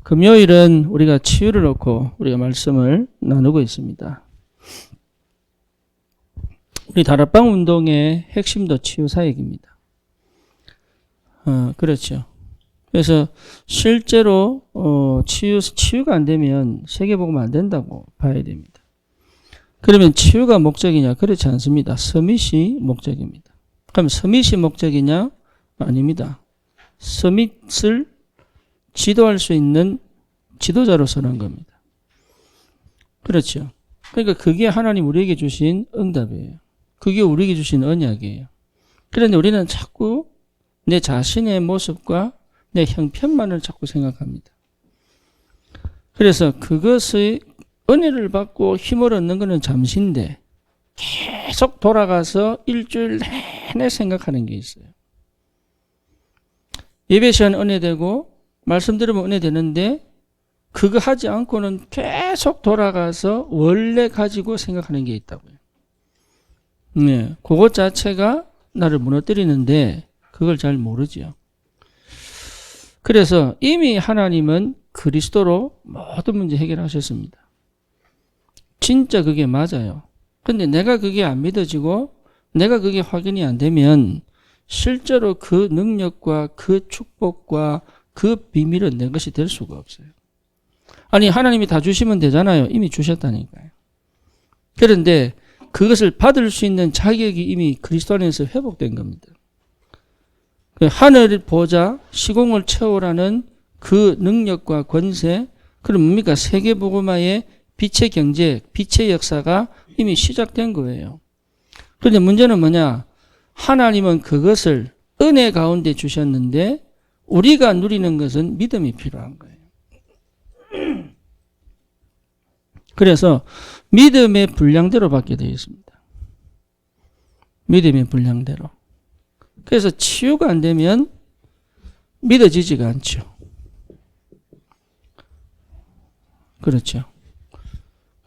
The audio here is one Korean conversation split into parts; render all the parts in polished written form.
금요일은 우리가 치유를 놓고 우리가 말씀을 나누고 있습니다. 우리 다락방 운동의 핵심도 치유 사역입니다. 그렇죠. 그래서 실제로 치유가 안 되면 세계복음 안 된다고 봐야 됩니다. 그러면 치유가 목적이냐? 그렇지 않습니다. 서밋이 목적입니다. 그럼 서밋이 목적이냐? 아닙니다. 서밋을 지도할 수 있는 지도자로 서는 겁니다. 그렇죠. 그러니까 그게 하나님 우리에게 주신 응답이에요. 그게 우리에게 주신 언약이에요. 그런데 우리는 자꾸 내 자신의 모습과 내 형편만을 자꾸 생각합니다. 그래서 그것의 은혜를 받고 힘을 얻는 것은 잠시인데 계속 돌아가서 일주일 내내 생각하는 게 있어요. 예배 시간 은혜되고 말씀 들으면 은혜되는데 그거 하지 않고는 계속 돌아가서 원래 가지고 생각하는 게 있다고요. 네, 그것 자체가 나를 무너뜨리는데 그걸 잘 모르지요. 그래서 이미 하나님은 그리스도로 모든 문제 해결하셨습니다. 진짜 그게 맞아요. 근데 내가 그게 안 믿어지고 내가 그게 확인이 안 되면 실제로 그 능력과 그 축복과 그 비밀은 내 것이 될 수가 없어요. 아니 하나님이 다 주시면 되잖아요. 이미 주셨다니까요. 그런데 그것을 받을 수 있는 자격이 이미 그리스도 안에서 회복된 겁니다. 하늘 보좌 시공을 채우라는 그 능력과 권세, 그럼 뭡니까? 세계복음화의 빛의 경제, 빛의 역사가 이미 시작된 거예요. 그런데 문제는 뭐냐? 하나님은 그것을 은혜 가운데 주셨는데 우리가 누리는 것은 믿음이 필요한 거예요. 그래서 믿음의 분량대로 받게 되어 있습니다. 믿음의 분량대로. 그래서 치유가 안 되면 믿어지지가 않죠. 그렇죠.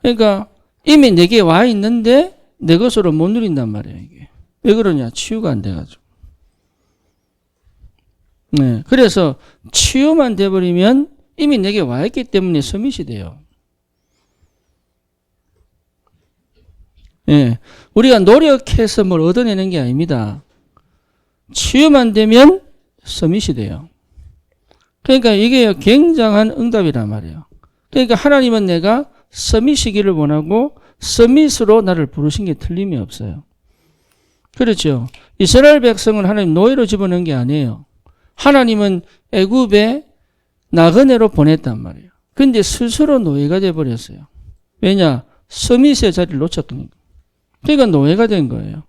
그러니까 이미 내게 와 있는데 내 것으로 못 누린단 말이에요. 이게. 왜 그러냐? 치유가 안 돼가지고. 네. 그래서 치유만 돼버리면 이미 내게 와 있기 때문에 서밋이 돼요. 예. 우리가 노력해서 뭘 얻어내는 게 아닙니다. 치유만 되면 서밋이 돼요. 그러니까 이게 굉장한 응답이란 말이에요. 그러니까 하나님은 내가 서밋이기를 원하고 서밋으로 나를 부르신 게 틀림이 없어요. 그렇죠. 이스라엘 백성은 하나님 노예로 집어넣은 게 아니에요. 하나님은 애굽에 나그네로 보냈단 말이에요. 그런데 스스로 노예가 돼버렸어요. 왜냐? 서밋의 자리를 놓쳤거든요. 그러니까 노예가 된 거예요.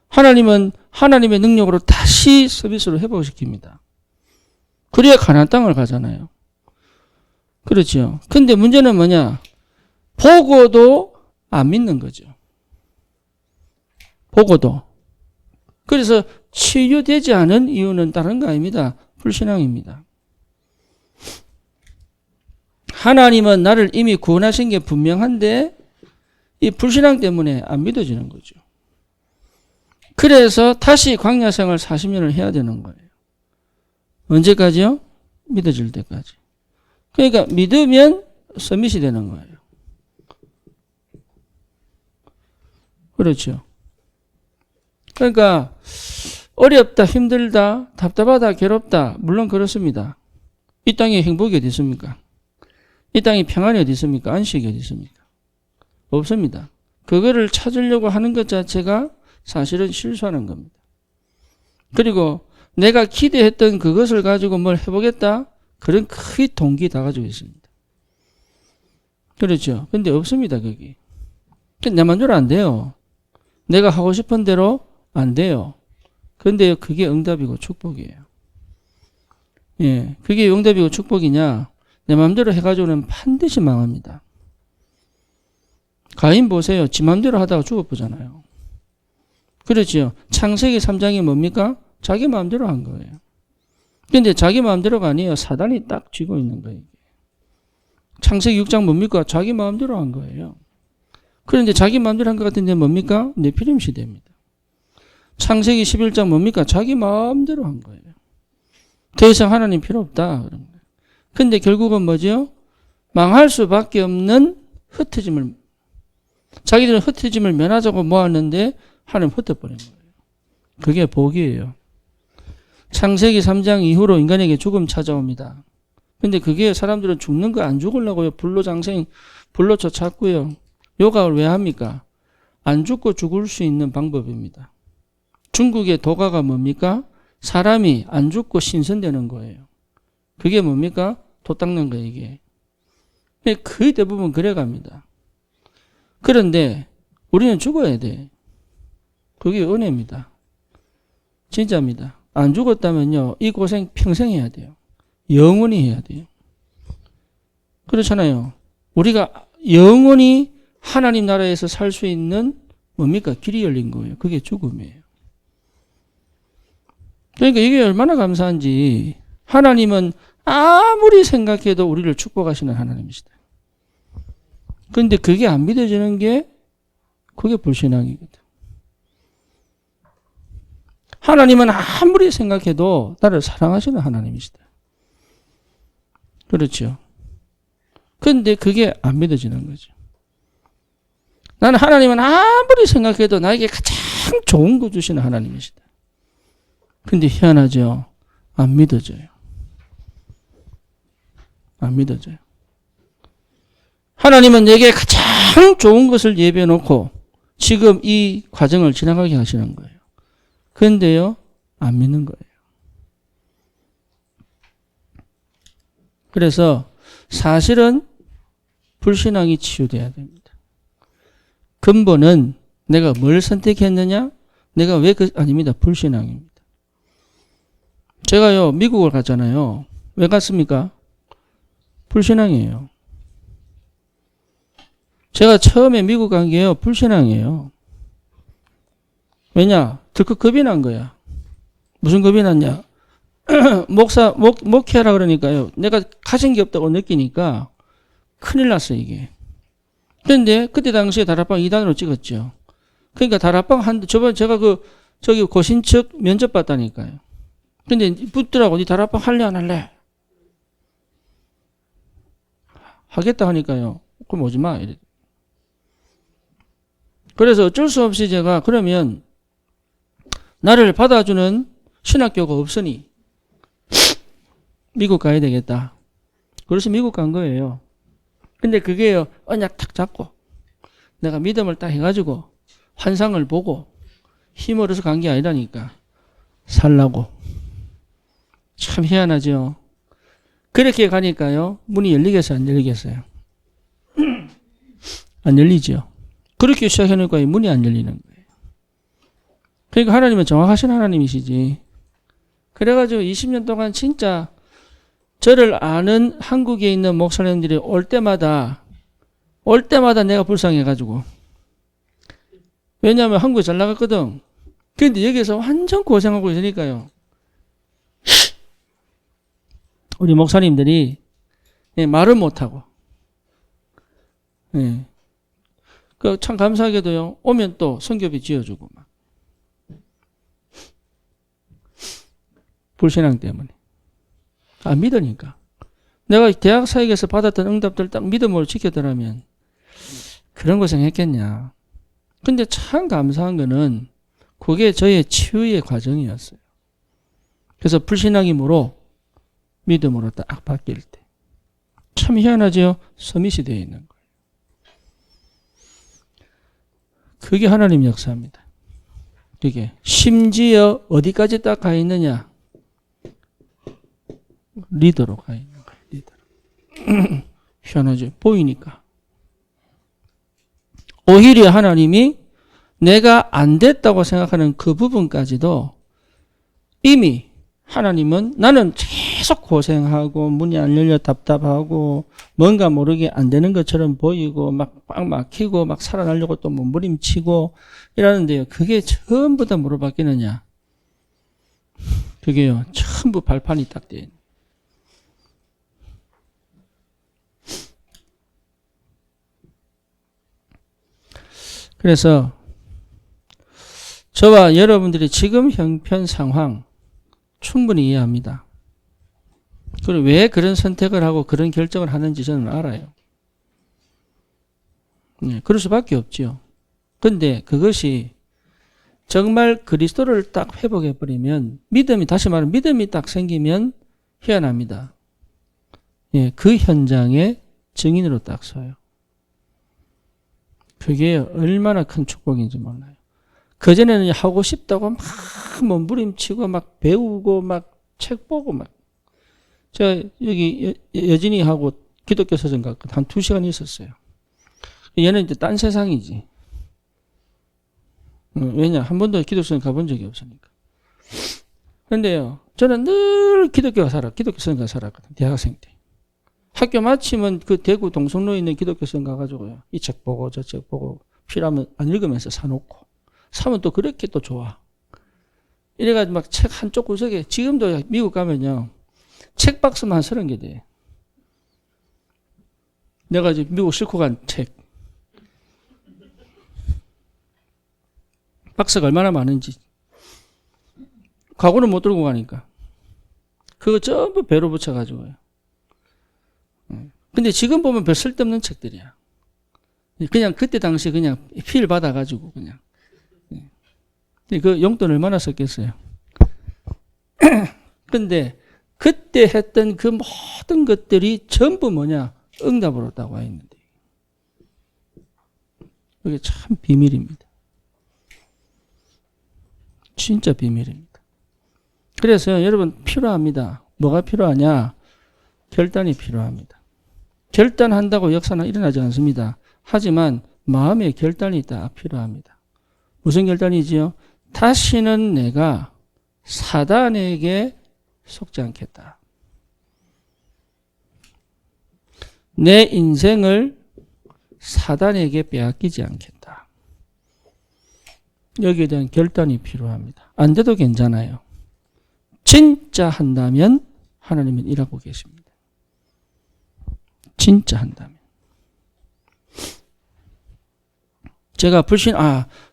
하나님은 하나님의 능력으로 다시 서밋으로 회복시킵니다. 그래야 가나안 땅을 가잖아요. 그렇죠. 근데 문제는 뭐냐? 보고도 안 믿는 거죠. 보고도. 그래서 치유되지 않은 이유는 다른 거 아닙니다. 불신앙입니다. 하나님은 나를 이미 구원하신 게 분명한데 이 불신앙 때문에 안 믿어지는 거죠. 그래서 다시 광야 생활 40년을 해야 되는 거예요. 언제까지요? 믿어질 때까지. 그러니까 믿으면 서밋이 되는 거예요. 그렇죠. 그러니까 어렵다, 힘들다, 답답하다, 괴롭다. 물론 그렇습니다. 이 땅에 행복이 어디 있습니까? 이 땅에 평안이 어디 있습니까? 안식이 어디 있습니까? 없습니다. 그거를 찾으려고 하는 것 자체가 사실은 실수하는 겁니다. 그리고 내가 기대했던 그것을 가지고 뭘 해보겠다? 그런 큰 동기 다 가지고 있습니다. 그렇죠. 근데 없습니다, 거기. 내 맘대로 안 돼요. 내가 하고 싶은 대로 안 돼요. 그런데 그게 응답이고 축복이에요. 예, 그게 응답이고 축복이냐? 내 맘대로 해가지고는 반드시 망합니다. 가인 보세요. 지 맘대로 하다가 죽어보잖아요. 그렇죠. 창세기 3장이 뭡니까? 자기 마음대로 한 거예요. 그런데 자기 마음대로가 아니에요. 사단이 딱 쥐고 있는 거예요. 창세기 6장 뭡니까? 자기 마음대로 한 거예요. 그런데 자기 마음대로 한 것 같은데 뭡니까? 네피림 시대입니다. 창세기 11장 뭡니까? 자기 마음대로 한 거예요. 더 이상 하나님 필요 없다. 그런 거예요. 근데 결국은 뭐죠? 망할 수밖에 없는 흩어짐을, 자기들은 흩어짐을 면하자고 모았는데 하나님 흩어버린 거예요. 그게 복이에요. 창세기 3장 이후로 인간에게 죽음 찾아옵니다. 근데 그게 사람들은 죽는 거 안 죽으려고요. 불로장생, 불로초 찾고요. 요각을 왜 합니까? 안 죽고 죽을 수 있는 방법입니다. 중국의 도가가 뭡니까? 사람이 안 죽고 신선되는 거예요. 그게 뭡니까? 도 닦는 거예요, 이게. 거의 대부분 그래 갑니다. 그런데 우리는 죽어야 돼. 그게 은혜입니다. 진짜입니다. 안 죽었다면요, 이 고생 평생 해야 돼요. 영원히 해야 돼요. 그렇잖아요. 우리가 영원히 하나님 나라에서 살 수 있는 뭡니까? 길이 열린 거예요. 그게 죽음이에요. 그러니까 이게 얼마나 감사한지. 하나님은 아무리 생각해도 우리를 축복하시는 하나님이시다. 그런데 그게 안 믿어지는 게 그게 불신앙이거든. 하나님은 아무리 생각해도 나를 사랑하시는 하나님이시다. 그렇죠. 그런데 그게 안 믿어지는 거죠. 나는 하나님은 아무리 생각해도 나에게 가장 좋은 거 주시는 하나님이시다. 근데 희한하죠. 안 믿어져요. 안 믿어져요. 하나님은 내게 가장 좋은 것을 예비해 놓고 지금 이 과정을 지나가게 하시는 거예요. 그런데요, 안 믿는 거예요. 그래서 사실은 불신앙이 치유돼야 됩니다. 근본은 내가 뭘 선택했느냐? 내가 왜 아닙니다. 불신앙입니다. 제가요, 미국을 갔잖아요. 왜 갔습니까? 불신앙이에요. 제가 처음에 미국 간 게요, 불신앙이에요. 왜냐? 덜컥 겁이 난 거야. 무슨 겁이 났냐? 목회하라 그러니까요. 내가 가진 게 없다고 느끼니까 큰일 났어요, 이게. 그런데 그때 당시에 다락방 2단으로 찍었죠. 그러니까 다락방 저번에 제가 저기 고신측 면접 봤다니까요. 근데 붙더라고. 니 다락방 할래, 안 할래? 하겠다 하니까요. 그럼 오지 마. 이래. 그래서 어쩔 수 없이 제가 그러면 나를 받아주는 신학교가 없으니 미국 가야 되겠다. 그래서 미국 간 거예요. 근데 그게요, 언약 탁 잡고 내가 믿음을 딱 해가지고 환상을 보고 힘을 얻어서 간 게 아니라니까. 살라고. 참 희한하죠. 그렇게 가니까요, 문이 열리겠어요, 안 열리겠어요? 안 열리죠. 그렇게 시작해놓으니까 문이 안 열리는 거예요. 그러니까 하나님은 정확하신 하나님이시지. 그래가지고 20년 동안 진짜 저를 아는 한국에 있는 목사님들이 올 때마다 내가 불쌍해가지고. 왜냐하면 한국에 잘 나갔거든. 그런데 여기서 완전 고생하고 있으니까요. 우리 목사님들이 말을 못하고. 참 감사하게도요. 오면 또 선교비 지어주고 막. 불신앙 때문에. 안 믿으니까. 내가 대학 사역에서 받았던 응답들 딱 믿음으로 지켰더라면 그런 고생했겠냐. 근데 참 감사한 거는 그게 저의 치유의 과정이었어요. 그래서 불신앙임으로 믿음으로 딱 바뀔 때. 참 희한하죠? 서밋이 되어 있는 거예요. 그게 하나님 역사입니다. 그게 심지어 어디까지 딱 가 있느냐? 리더로 가 있는 거예요. 리더로. 희한하죠? 보이니까. 오히려 하나님이 내가 안 됐다고 생각하는 그 부분까지도 이미 하나님은 나는 계속 고생하고 문이 안 열려 답답하고 뭔가 모르게 안 되는 것처럼 보이고 막 꽉 막히고 막 살아나려고 또 몸부림치고 이러는데요. 그게 전부 다 뭐로 바뀌느냐. 그게요. 전부 발판이 딱 돼 있는. 그래서 저와 여러분들이 지금 형편 상황 충분히 이해합니다. 그리고 왜 그런 선택을 하고 그런 결정을 하는지 저는 알아요. 네, 그럴 수밖에 없죠. 근데 그것이 정말 그리스도를 딱 회복해버리면 믿음이, 다시 말하면 믿음이 딱 생기면 희한합니다. 예, 그 현장에 증인으로 딱 서요. 그게 얼마나 큰 축복인지 몰라요. 그전에는 하고 싶다고 막 몸부림치고 막 배우고 막 책 보고 막. 제가 여기 여진이하고 기독교 서점 갔거든. 한 2시간 있었어요. 얘는 이제 딴 세상이지. 왜냐? 한 번도 기독교 서점 가본 적이 없으니까. 근데요, 저는 늘 기독교 서점 가 살았거든. 대학생 때. 학교 마치면 그 대구 동성로에 있는 기독교 서점 가가지고요. 이 책 보고 저 책 보고 필요하면 안 읽으면서 사놓고. 사면 또 그렇게 또 좋아. 이래가지고 막 책 한쪽 구석에, 지금도 미국 가면요, 책 박스만 한 30개 돼. 내가 이제 미국 싣고 간 책. 박스가 얼마나 많은지. 과거는 못 들고 가니까. 그거 전부 배로 붙여가지고요. 근데 지금 보면 별 쓸데없는 책들이야. 그냥 그때 당시 그냥 필 받아가지고 그냥. 그 용돈 얼마나 썼겠어요. 근데 그때 했던 그 모든 것들이 전부 뭐냐? 응답으로 딱 와 있는데. 그게 참 비밀입니다. 진짜 비밀입니다. 그래서 여러분 필요합니다. 뭐가 필요하냐? 결단이 필요합니다. 결단한다고 역사는 일어나지 않습니다. 하지만 마음의 결단이 딱 필요합니다. 무슨 결단이지요? 다시는 내가 사단에게 속지 않겠다. 내 인생을 사단에게 빼앗기지 않겠다. 여기에 대한 결단이 필요합니다. 안 돼도 괜찮아요. 진짜 한다면 하나님은 일하고 계십니다. 진짜 한다면. 제가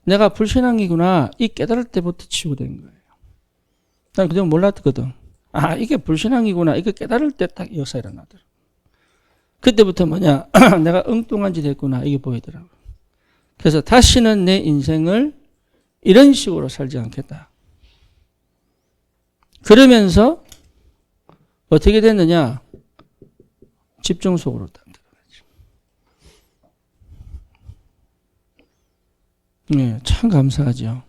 내가 불신앙이구나. 이 깨달을 때부터 치유된 거예요. 난 그냥 몰랐거든. 이게 불신앙이구나. 이거 깨달을 때 딱 역사 일어나더라고. 그때부터 뭐냐. 내가 엉뚱한 짓 했구나. 이게 보이더라고. 그래서 다시는 내 인생을 이런 식으로 살지 않겠다. 그러면서 어떻게 됐느냐. 집중 속으로 딱 들어가지. 네, 참 감사하죠.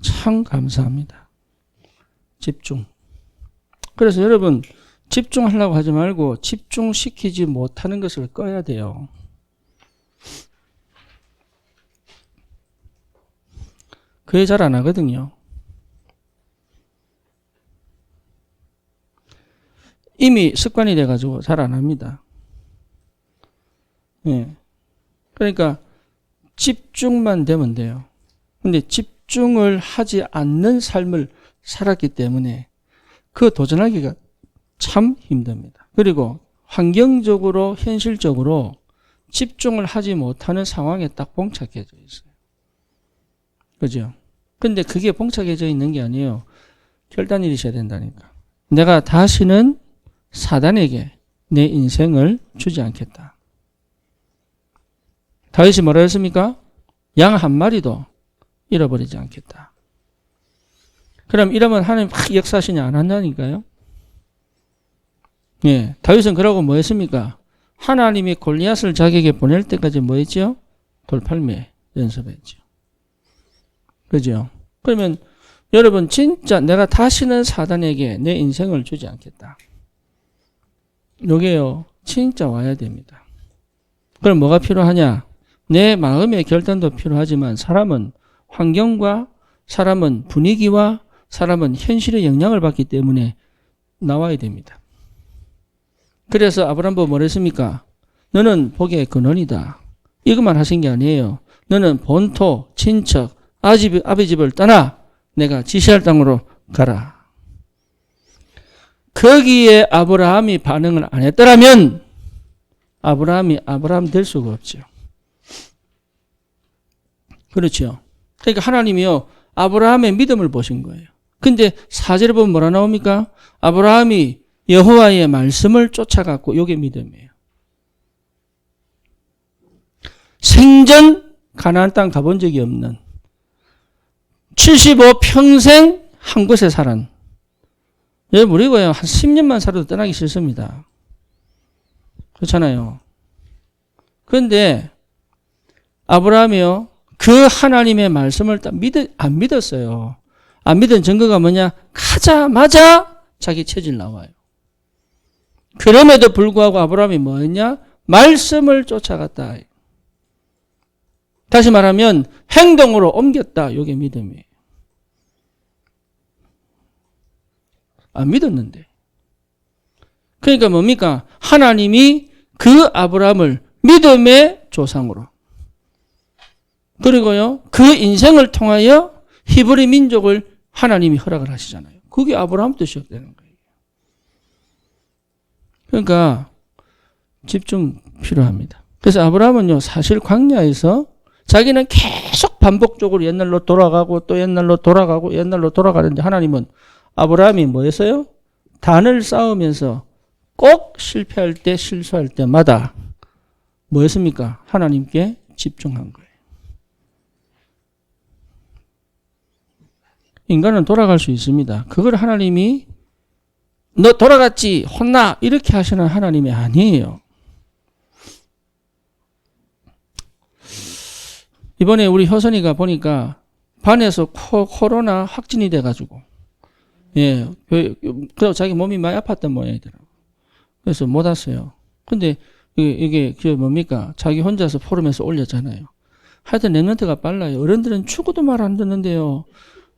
참 감사합니다. 집중. 그래서 여러분 집중하려고 하지 말고 집중시키지 못하는 것을 꺼야 돼요. 그게 잘 안 하거든요. 이미 습관이 돼가지고 잘 안 합니다. 예. 그러니까 집중만 되면 돼요. 근데 집중을 하지 않는 삶을 살았기 때문에 그 도전하기가 참 힘듭니다. 그리고 환경적으로 현실적으로 집중을 하지 못하는 상황에 딱 봉착해져 있어요. 그죠? 근데 그게 봉착해져 있는 게 아니에요. 결단이 있어야 된다니까. 내가 다시는 사단에게 내 인생을 주지 않겠다. 다윗이 뭐라 했습니까? 양 한 마리도 잃어버리지 않겠다. 그럼 이러면 하나님 막 역사하시냐 안 한다니까요. 예, 다윗은 그러고 뭐 했습니까? 하나님이 골리앗을 자기에게 보낼 때까지 뭐 했죠? 돌팔매 연습했죠. 그죠? 그러면 여러분 진짜 내가 다시는 사단에게 내 인생을 주지 않겠다. 요게요 진짜 와야 됩니다. 그럼 뭐가 필요하냐? 내 마음의 결단도 필요하지만 사람은 환경과 사람은 분위기와 사람은 현실의 영향을 받기 때문에 나와야 됩니다. 그래서 아브라함 보고 뭐랬습니까? 너는 복의 근원이다. 이것만 하신 게 아니에요. 너는 본토, 친척, 아비 집을 떠나 내가 지시할 땅으로 가라. 거기에 아브라함이 반응을 안 했더라면 아브라함이 아브라함 될 수가 없죠. 그렇죠. 그러니까 하나님이요 아브라함의 믿음을 보신 거예요. 근데 4절에 보면 뭐라 나옵니까? 아브라함이 여호와의 말씀을 쫓아갔고 이게 믿음이에요. 생전 가나안 땅 가본 적이 없는 75 평생 한 곳에 살은 여러분 우리가요 한 10년만 살아도 떠나기 싫습니다. 그렇잖아요. 그런데 아브라함이요 그 하나님의 말씀을 안 믿었어요. 안 믿은 증거가 뭐냐? 가자마자 자기 체질 나와요. 그럼에도 불구하고 아브라함이 뭐였냐? 말씀을 쫓아갔다. 다시 말하면 행동으로 옮겼다. 이게 믿음이에요. 안 믿었는데. 그러니까 뭡니까? 하나님이 그 아브라함을 믿음의 조상으로 그리고요 그 인생을 통하여 히브리 민족을 하나님이 허락을 하시잖아요. 그게 아브라함부터 시작되는 거예요. 그러니까 집중 필요합니다. 그래서 아브라함은요 사실 광야에서 자기는 계속 반복적으로 옛날로 돌아가고 또 옛날로 돌아가고 옛날로 돌아가는데 하나님은 아브라함이 뭐였어요? 단을 쌓으면서 꼭 실패할 때 실수할 때마다 뭐였습니까? 하나님께 집중한 거예요. 인간은 돌아갈 수 있습니다. 그걸 하나님이 너 돌아갔지 혼나 이렇게 하시는 하나님이 아니에요. 이번에 우리 효선이가 보니까 반에서 코로나 확진이 돼가지고 그래서 자기 몸이 많이 아팠던 모양이더라고요. 그래서 못 왔어요. 근데 이게 뭡니까? 자기 혼자서 포럼에서 올렸잖아요. 하여튼 랩런트가 빨라요. 어른들은 축구도 말 안 듣는데요.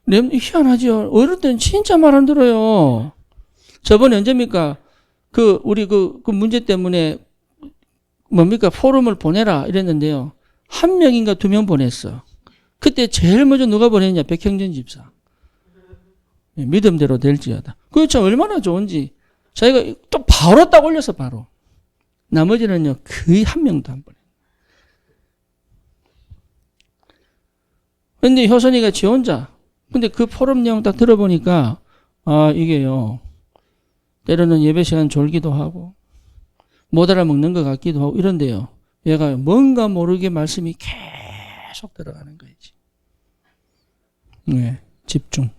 희한하죠. 어른들은 진짜 말 안 들어요. 저번에 언제입니까? 우리 그 문제 때문에 뭡니까? 포럼을 보내라 이랬는데요. 1명인가 2명 보냈어. 그때 제일 먼저 누가 보냈냐? 백형전 집사. 믿음대로 될지어다. 그게 참 얼마나 좋은지. 자기가 또 바로 딱 올려서 바로. 나머지는요, 거의 1명도 안 보내. 근데 효선이가 지 혼자. 근데 그 포럼 내용 딱 들어보니까, 이게요, 때로는 예배 시간 졸기도 하고, 못 알아먹는 것 같기도 하고, 이런데요. 얘가 뭔가 모르게 말씀이 계속 들어가는 거지. 네, 집중.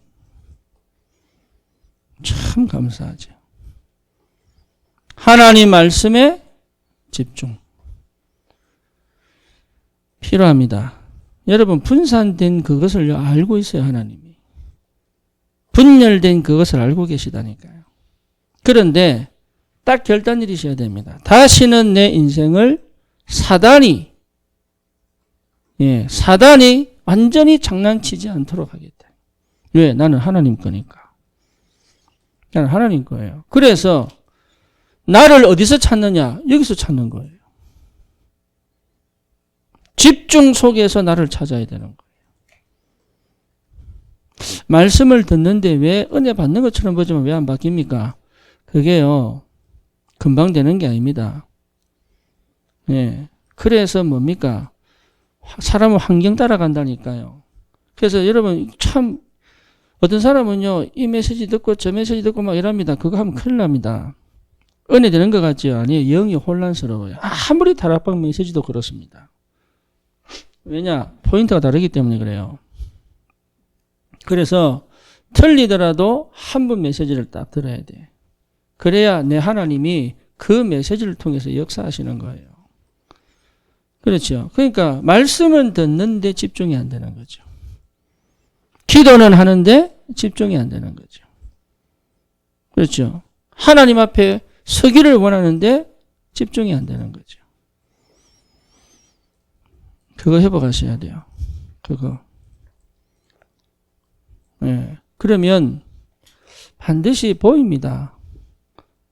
참 감사하죠. 하나님 말씀에 집중. 필요합니다. 여러분 분산된 그것을 알고 있어요. 하나님이. 분열된 그것을 알고 계시다니까요. 그런데 딱 결단 내리셔야 됩니다. 다시는 내 인생을 사단이 완전히 장난치지 않도록 하겠다. 왜? 나는 하나님 거니까. 나는 하나님 거예요. 그래서 나를 어디서 찾느냐? 여기서 찾는 거예요. 집중 속에서 나를 찾아야 되는 거예요. 말씀을 듣는데 왜 은혜 받는 것처럼 보지만 왜 안 바뀝니까? 그게요. 금방 되는 게 아닙니다. 예. 그래서 뭡니까? 사람은 환경 따라간다니까요. 그래서 여러분 참 어떤 사람은요. 이 메시지 듣고 저 메시지 듣고 막 이럽니다. 그거 하면 큰일 납니다. 은혜 되는 것 같죠? 아니에요. 영이 혼란스러워요. 아무리 다락방 메시지도 그렇습니다. 왜냐? 포인트가 다르기 때문에 그래요. 그래서 틀리더라도 한 번 메시지를 딱 들어야 돼. 그래야 내 하나님이 그 메시지를 통해서 역사하시는 거예요. 그렇죠. 그러니까 말씀은 듣는데 집중이 안 되는 거죠. 기도는 하는데 집중이 안 되는 거죠. 그렇죠. 하나님 앞에 서기를 원하는데 집중이 안 되는 거죠. 그거 회복하셔야 돼요. 그거. 네. 그러면 반드시 보입니다.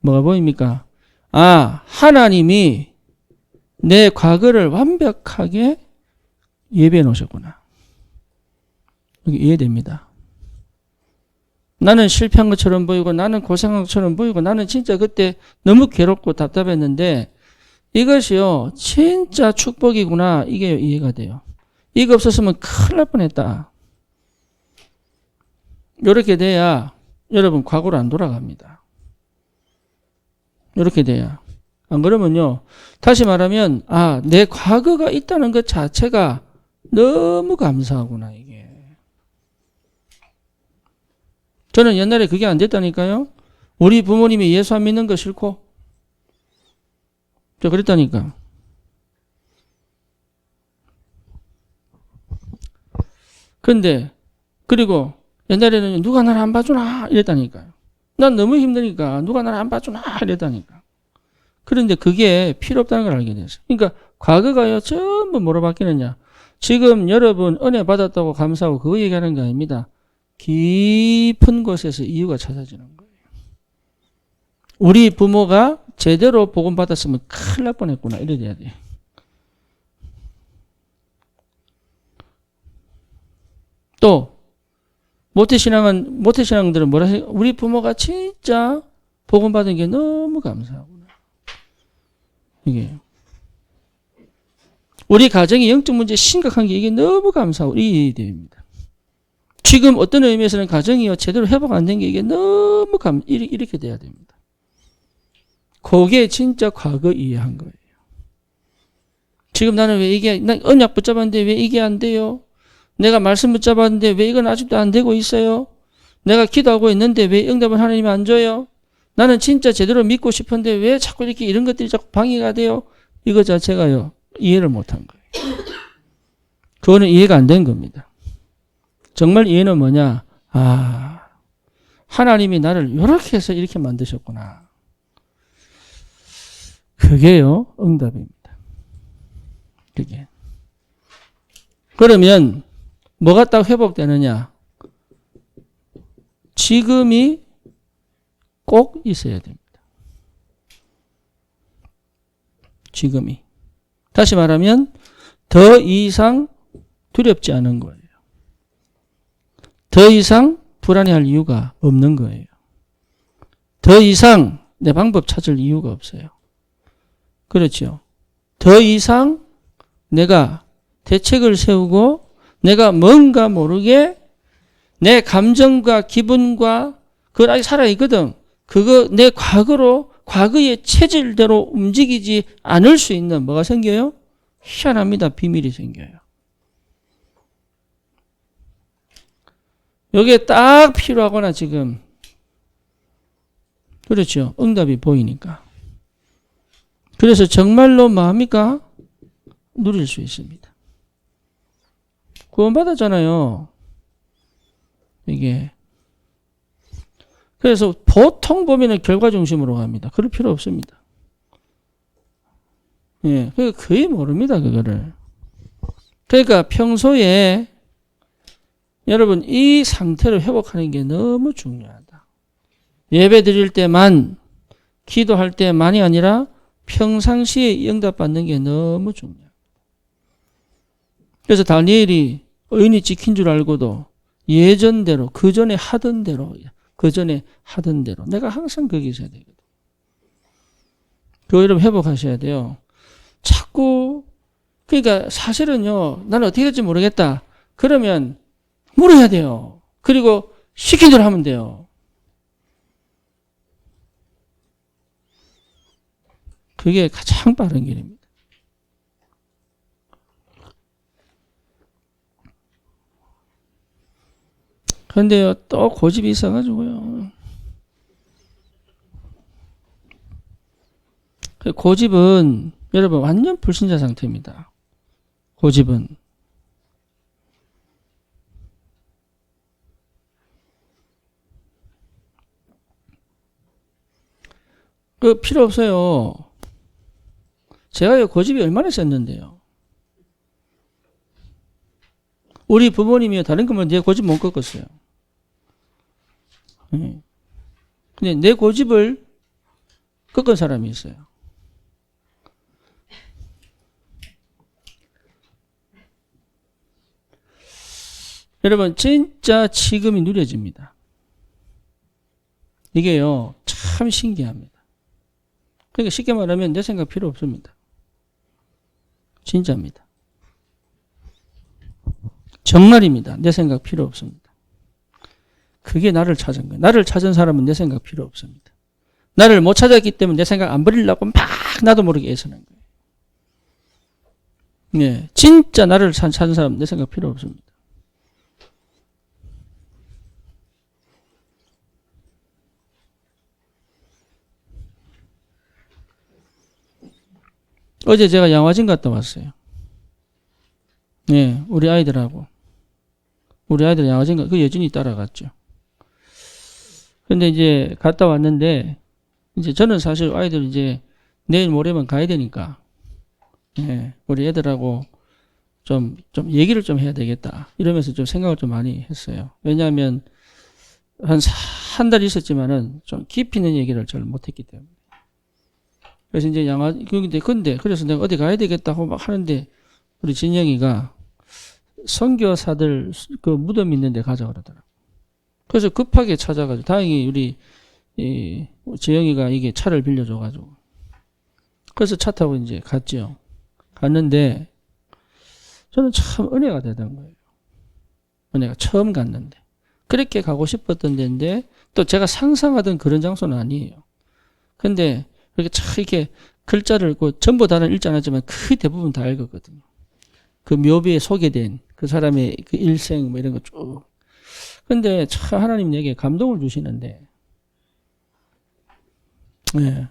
뭐가 보입니까? 하나님이 내 과거를 완벽하게 예배해 놓으셨구나. 이게 이해됩니다. 나는 실패한 것처럼 보이고 나는 고생한 것처럼 보이고 나는 진짜 그때 너무 괴롭고 답답했는데 이것이요 진짜 축복이구나. 이게 이해가 돼요. 이거 없었으면 큰일 날 뻔했다. 이렇게 돼야 여러분 과거로 안 돌아갑니다. 이렇게 돼야. 안 그러면요. 다시 말하면 내 과거가 있다는 것 자체가 너무 감사하구나 이게. 저는 옛날에 그게 안 됐다니까요. 우리 부모님이 예수 안 믿는 거 싫고 저 그랬다니까. 근데 그리고 옛날에는 누가 나를 안 봐주나 이랬다니까요. 난 너무 힘드니까 누가 나를 안 봐주나 이랬다니까. 그런데 그게 필요 없다는 걸 알게 됐어요. 그러니까 과거가요 전부 뭐로 바뀌느냐. 지금 여러분 은혜 받았다고 감사하고 그거 얘기하는 게 아닙니다. 깊은 곳에서 이유가 찾아지는 거예요. 우리 부모가 제대로 복음 받았으면 큰일 날 뻔했구나 이래야 돼요. 또 모태신앙들은 뭐라 해요? 우리 부모가 진짜 복음 받은 게 너무 감사하구나. 이게 우리 가정의 영적 문제 심각한 게 이게 너무 감사하고 이 됩니다. 지금 어떤 의미에서는 가정이 제대로 회복 안 된 게 이게 너무 이렇게 돼야 됩니다. 그게 진짜 과거 이해한 거예요. 지금 나는 왜 이게 난 언약 붙잡았는데 왜 이게 안 돼요? 내가 말씀 붙잡았는데 왜 이건 아직도 안 되고 있어요? 내가 기도하고 있는데 왜 응답을 하나님이 안 줘요? 나는 진짜 제대로 믿고 싶은데 왜 자꾸 이렇게 이런 것들이 자꾸 방해가 돼요? 이거 자체가요. 이해를 못한 거예요. 그거는 이해가 안 된 겁니다. 정말 이해는 뭐냐? 하나님이 나를 이렇게 해서 이렇게 만드셨구나. 그게요. 응답입니다. 그게. 그러면 뭐가 딱 회복되느냐? 지금이 꼭 있어야 됩니다. 지금이. 다시 말하면 더 이상 두렵지 않은 거예요. 더 이상 불안해할 이유가 없는 거예요. 더 이상 내 방법 찾을 이유가 없어요. 그렇죠. 더 이상 내가 대책을 세우고 내가 뭔가 모르게 내 감정과 기분과 그건 아직 살아있거든. 그거 내 과거의 체질대로 움직이지 않을 수 있는 뭐가 생겨요? 희한합니다. 비밀이 생겨요. 여기에 딱 필요하거나 지금 그렇죠. 응답이 보이니까. 그래서 정말로 마음이가 누릴 수 있습니다. 구원받았잖아요. 이게. 그래서 보통 보면은 결과 중심으로 갑니다. 그럴 필요 없습니다. 예. 거의 모릅니다. 그거를. 그러니까 평소에 여러분 이 상태를 회복하는 게 너무 중요하다. 예배 드릴 때만 기도할 때만이 아니라 평상시에 응답받는 게 너무 중요합니다. 그래서 다니엘이 의인이 지킨 줄 알고도 예전대로 그 전에 하던 대로 내가 항상 거기 있어야 되거든. 그거 여러분 회복하셔야 돼요. 자꾸 그러니까 사실은요. 나는 어떻게 될지 모르겠다. 그러면 물어야 돼요. 그리고 시킨 대로 하면 돼요. 그게 가장 빠른 길입니다. 그런데요, 또 고집이 있어가지고요. 고집은 여러분 완전 불신자 상태입니다. 고집은. 그 필요 없어요. 제가 고집이 얼마나 셌는데요. 우리 부모님이 다른 거면 내 고집 못 꺾었어요. 근데 내 고집을 꺾은 사람이 있어요. 여러분 진짜 지금이 누려집니다. 이게요 참 신기합니다. 그러니까 쉽게 말하면 내 생각 필요 없습니다. 진짜입니다. 정말입니다. 내 생각 필요 없습니다. 그게 나를 찾은 거예요. 나를 찾은 사람은 내 생각 필요 없습니다. 나를 못 찾았기 때문에 내 생각 안 버리려고 막 나도 모르게 애쓰는 거예요. 예, 진짜 나를 찾는 사람 내 생각 필요 없습니다. 어제 제가 양화진 갔다 왔어요. 예, 우리 아이들하고. 우리 아이들 양화진 그 여진이 따라갔죠. 근데 이제 갔다 왔는데, 이제 저는 사실 아이들 이제 내일 모레면 가야 되니까, 예, 우리 애들하고 좀 얘기를 좀 해야 되겠다. 이러면서 좀 생각을 좀 많이 했어요. 왜냐하면 한 달 있었지만은 좀 깊이 있는 얘기를 잘 못했기 때문에. 그래서 이제 근데 그래서 내가 어디 가야 되겠다고 막 하는데 우리 진영이가 선교사들 그 무덤 있는 데 가자 그러더라고. 그래서 급하게 찾아가지고 다행히 우리 재영이가 이게 차를 빌려줘가지고 그래서 차 타고 이제 갔죠. 갔는데 저는 참 은혜가 되던 거예요. 은혜가 처음 갔는데 그렇게 가고 싶었던 데인데 또 제가 상상하던 그런 장소는 아니에요. 근데 이렇게 참 이렇게 글자를 전부 다는 읽지 않았지만 거의 대부분 다 읽었거든요. 그 묘비에 소개된 그 사람의 그 일생 뭐 이런 거 쭉. 근데 참 하나님 내게 감동을 주시는데, 네.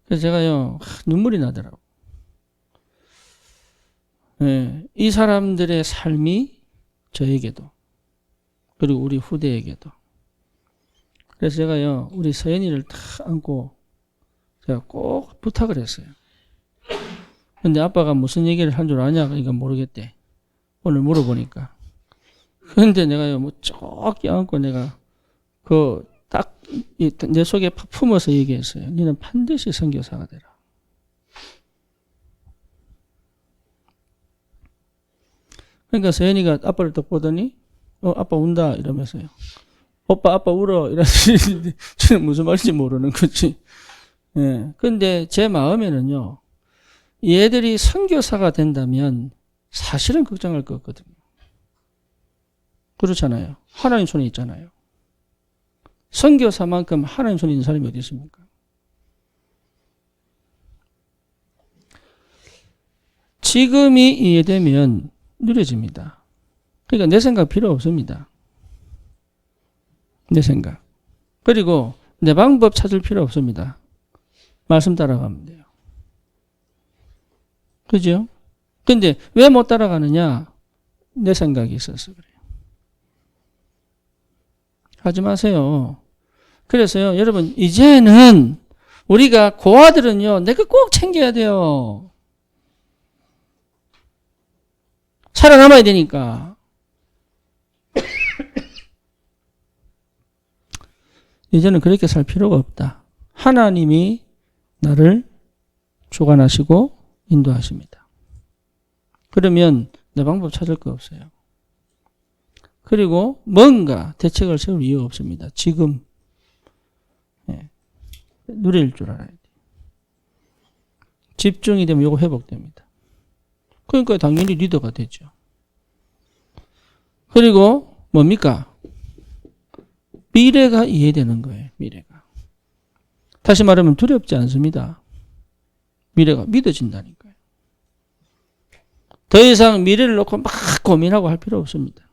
그래서 제가요 눈물이 나더라고. 네. 이 사람들의 삶이 저에게도 그리고 우리 후대에게도. 그래서 제가요 우리 서연이를 탁 안고 제가 꼭 부탁을 했어요. 근데 아빠가 무슨 얘기를 한 줄 아냐? 그러니까 모르겠대. 오늘 물어보니까. 근데 내가요, 뭐, 쭉 껴안고 내가, 내 속에 팍 품어서 얘기했어요. 너는 반드시 선교사가 되라. 그러니까 서연이가 아빠를 딱 보더니, 아빠 운다. 이러면서요. 오빠, 아빠 울어. 이러는데, 저는 무슨 말인지 모르는 거지. 예. 근데 제 마음에는요, 얘들이 선교사가 된다면 사실은 걱정할 거 없거든요. 그렇잖아요. 하나님 손에 있잖아요. 선교사만큼 하나님 손에 있는 사람이 어디 있습니까? 지금이 이해되면 느려집니다. 그러니까 내 생각 필요 없습니다. 내 생각. 그리고 내 방법 찾을 필요 없습니다. 말씀 따라가면 돼요. 그죠? 근데 왜 못 따라가느냐? 내 생각이 있어서 그래요. 하지 마세요. 그래서요, 여러분, 이제는 우리가 고아들은요, 내가 꼭 챙겨야 돼요. 살아남아야 되니까. 이제는 그렇게 살 필요가 없다. 하나님이 나를 주관하시고 인도하십니다. 그러면 내 방법 찾을 거 없어요. 그리고 뭔가 대책을 세울 이유가 없습니다. 지금 누릴 줄 알아야 돼요. 집중이 되면 이거 회복됩니다. 그러니까 당연히 리더가 되죠. 그리고 뭡니까? 미래가 이해되는 거예요. 미래가. 다시 말하면 두렵지 않습니다. 미래가 믿어진다니까요. 더 이상 미래를 놓고 막 고민하고 할 필요 없습니다.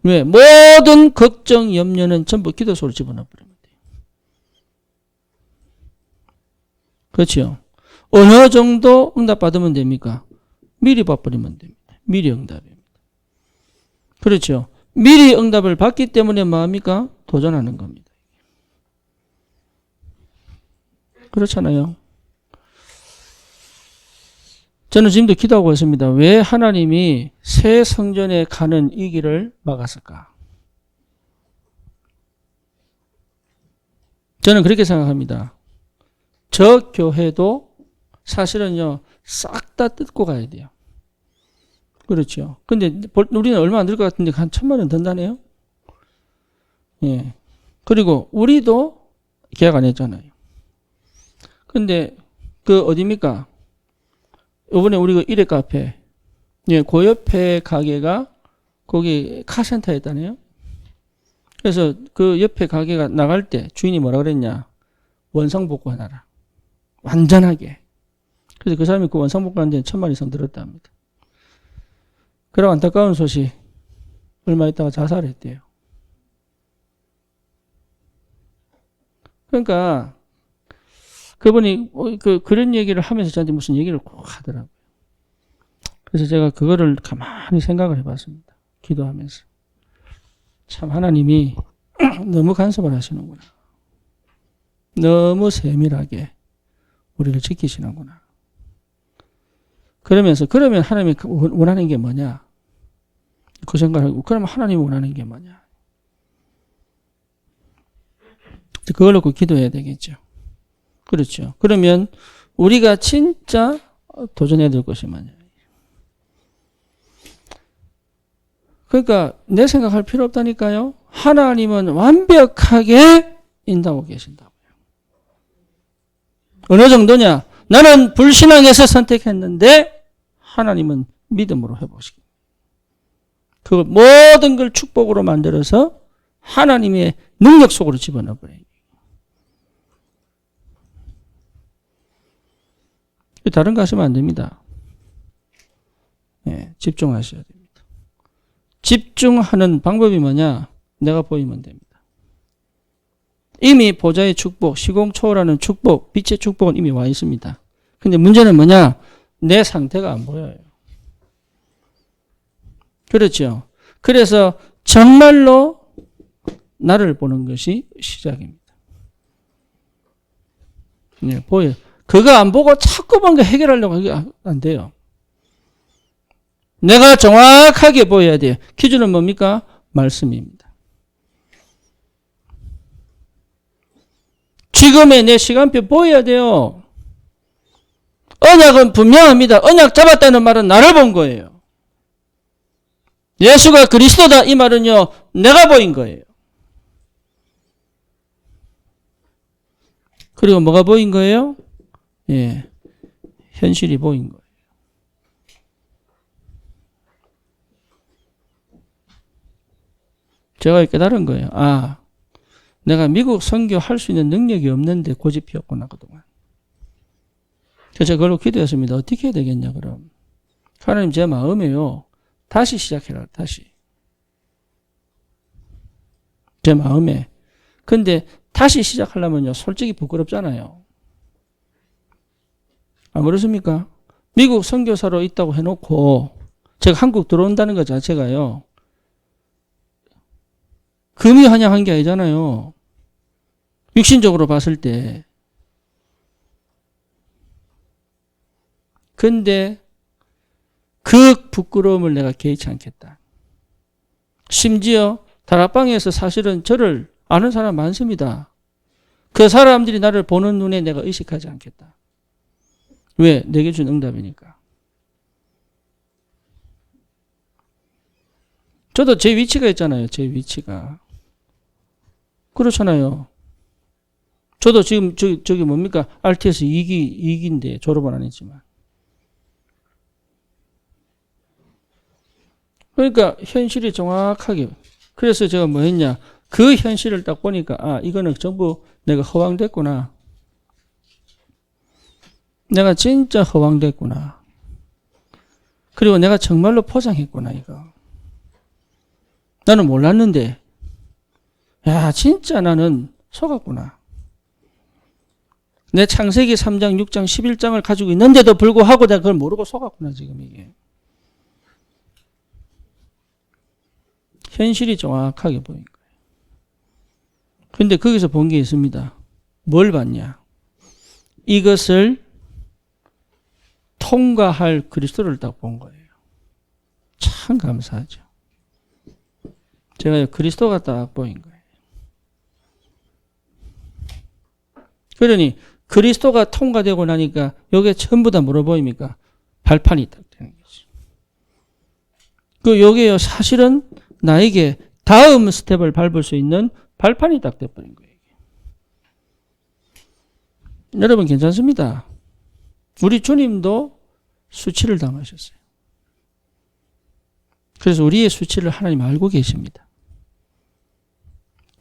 왜? 모든 걱정, 염려는 전부 기도 속으로 집어넣어 버리면 돼요. 그렇죠? 어느 정도 응답받으면 됩니까? 미리 봐버리면 됩니다. 미리 응답입니다. 그렇죠? 미리 응답을 받기 때문에 뭐합니까? 도전하는 겁니다. 그렇잖아요. 저는 지금도 기도하고 있습니다. 왜 하나님이 새 성전에 가는 이 길을 막았을까? 저는 그렇게 생각합니다. 저 교회도 사실은요, 싹 다 뜯고 가야 돼요. 그렇죠. 근데 우리는 얼마 안 들 것 같은데 한 1,000만 원 든다네요? 예. 그리고 우리도 계약 안 했잖아요. 근데 어디입니까? 이번에 우리 그 일회 카페, 예, 그 옆에 가게가 거기 카센터였다네요. 그래서 그 옆에 가게가 나갈 때 주인이 뭐라 그랬냐? 원상복구해놔라. 완전하게. 그래서 그 사람이 그 원상복구하는 데는 1000만 이상 들었다 합니다. 그리고 안타까운 소식, 얼마 있다가 자살했대요. 그러니까 그분이 그런 얘기를 하면서 저한테 무슨 얘기를 꼭 하더라고요. 그래서 제가 그거를 가만히 생각을 해봤습니다. 기도하면서. 참 하나님이 너무 간섭을 하시는구나. 너무 세밀하게 우리를 지키시는구나. 그러면서 그러면 하나님이 원하는 게 뭐냐? 그 생각을 하고 그러면 하나님이 원하는 게 뭐냐? 그걸 놓고 기도해야 되겠죠. 그렇죠. 그러면 우리가 진짜 도전해야 될 것이 뭐냐? 그러니까 내 생각할 필요 없다니까요. 하나님은 완벽하게 인도하고 계신다고요. 어느 정도냐? 나는 불신앙에서 선택했는데 하나님은 믿음으로 해보시기. 그걸 모든 걸 축복으로 만들어서 하나님의 능력 속으로 집어넣어버려요. 다른 거 하시면 안 됩니다. 네, 집중하셔야 됩니다. 집중하는 방법이 뭐냐? 내가 보이면 됩니다. 이미 보좌의 축복, 시공초월하는 축복, 빛의 축복은 이미 와 있습니다. 근데 문제는 뭐냐? 내 상태가 안 보여요. 그렇죠. 그래서 정말로 나를 보는 것이 시작입니다. 네, 보여요. 그거 안 보고 자꾸 뭔가 해결하려고 하면 안 돼요. 내가 정확하게 보여야 돼요. 기준은 뭡니까? 말씀입니다. 지금의 내 시간표 보여야 돼요. 언약은 분명합니다. 언약 잡았다는 말은 나를 본 거예요. 예수가 그리스도다 이 말은요, 내가 보인 거예요. 그리고 뭐가 보인 거예요? 예, 현실이 보인 거예요. 제가 깨달은 거예요. 아, 내가 미국 선교할 수 있는 능력이 없는데 고집 피웠구나 그동안. 그래서 그걸로 기도했습니다. 어떻게 해야 되겠냐 그럼. 하나님 제 마음에요. 다시 시작해라. 다시. 제 마음에. 근데 다시 시작하려면요. 솔직히 부끄럽잖아요. 안 그렇습니까? 미국 선교사로 있다고 해놓고 제가 한국 들어온다는 것 자체가요. 금이 환영한 게 아니잖아요. 육신적으로 봤을 때. 근데 그 부끄러움을 내가 개의치 않겠다. 심지어 다락방에서 사실은 저를 아는 사람 많습니다. 그 사람들이 나를 보는 눈에 내가 의식하지 않겠다. 왜? 내게 준 응답이니까. 저도 제 위치가 있잖아요. 제 위치가. 그렇잖아요. 저도 지금 저기 뭡니까? RTS 2기인데 졸업은 안 했지만. 그러니까 현실이 정확하게. 그래서 제가 뭐 했냐. 그 현실을 딱 보니까 아 이거는 전부 내가 허황됐구나. 내가 진짜 허황됐구나. 그리고 내가 정말로 포장했구나 이거. 나는 몰랐는데 야 진짜 나는 속았구나. 내 창세기 3장, 6장, 11장을 가지고 있는데도 불구하고 내가 그걸 모르고 속았구나 지금 이게. 현실이 정확하게 보인 거예요. 그런데 거기서 본 게 있습니다. 뭘 봤냐? 이것을 통과할 그리스도를 딱 본 거예요. 참 감사하죠. 제가 그리스도가 딱 보인 거예요. 그러니 그리스도가 통과되고 나니까 여기에 전부 다 뭐로 보입니까? 발판이 딱 되는 거죠. 그 여기에요 사실은 나에게 다음 스텝을 밟을 수 있는 발판이 딱 돼버린 거예요. 여러분 괜찮습니다. 우리 주님도 수치를 당하셨어요. 그래서 우리의 수치를 하나님 알고 계십니다.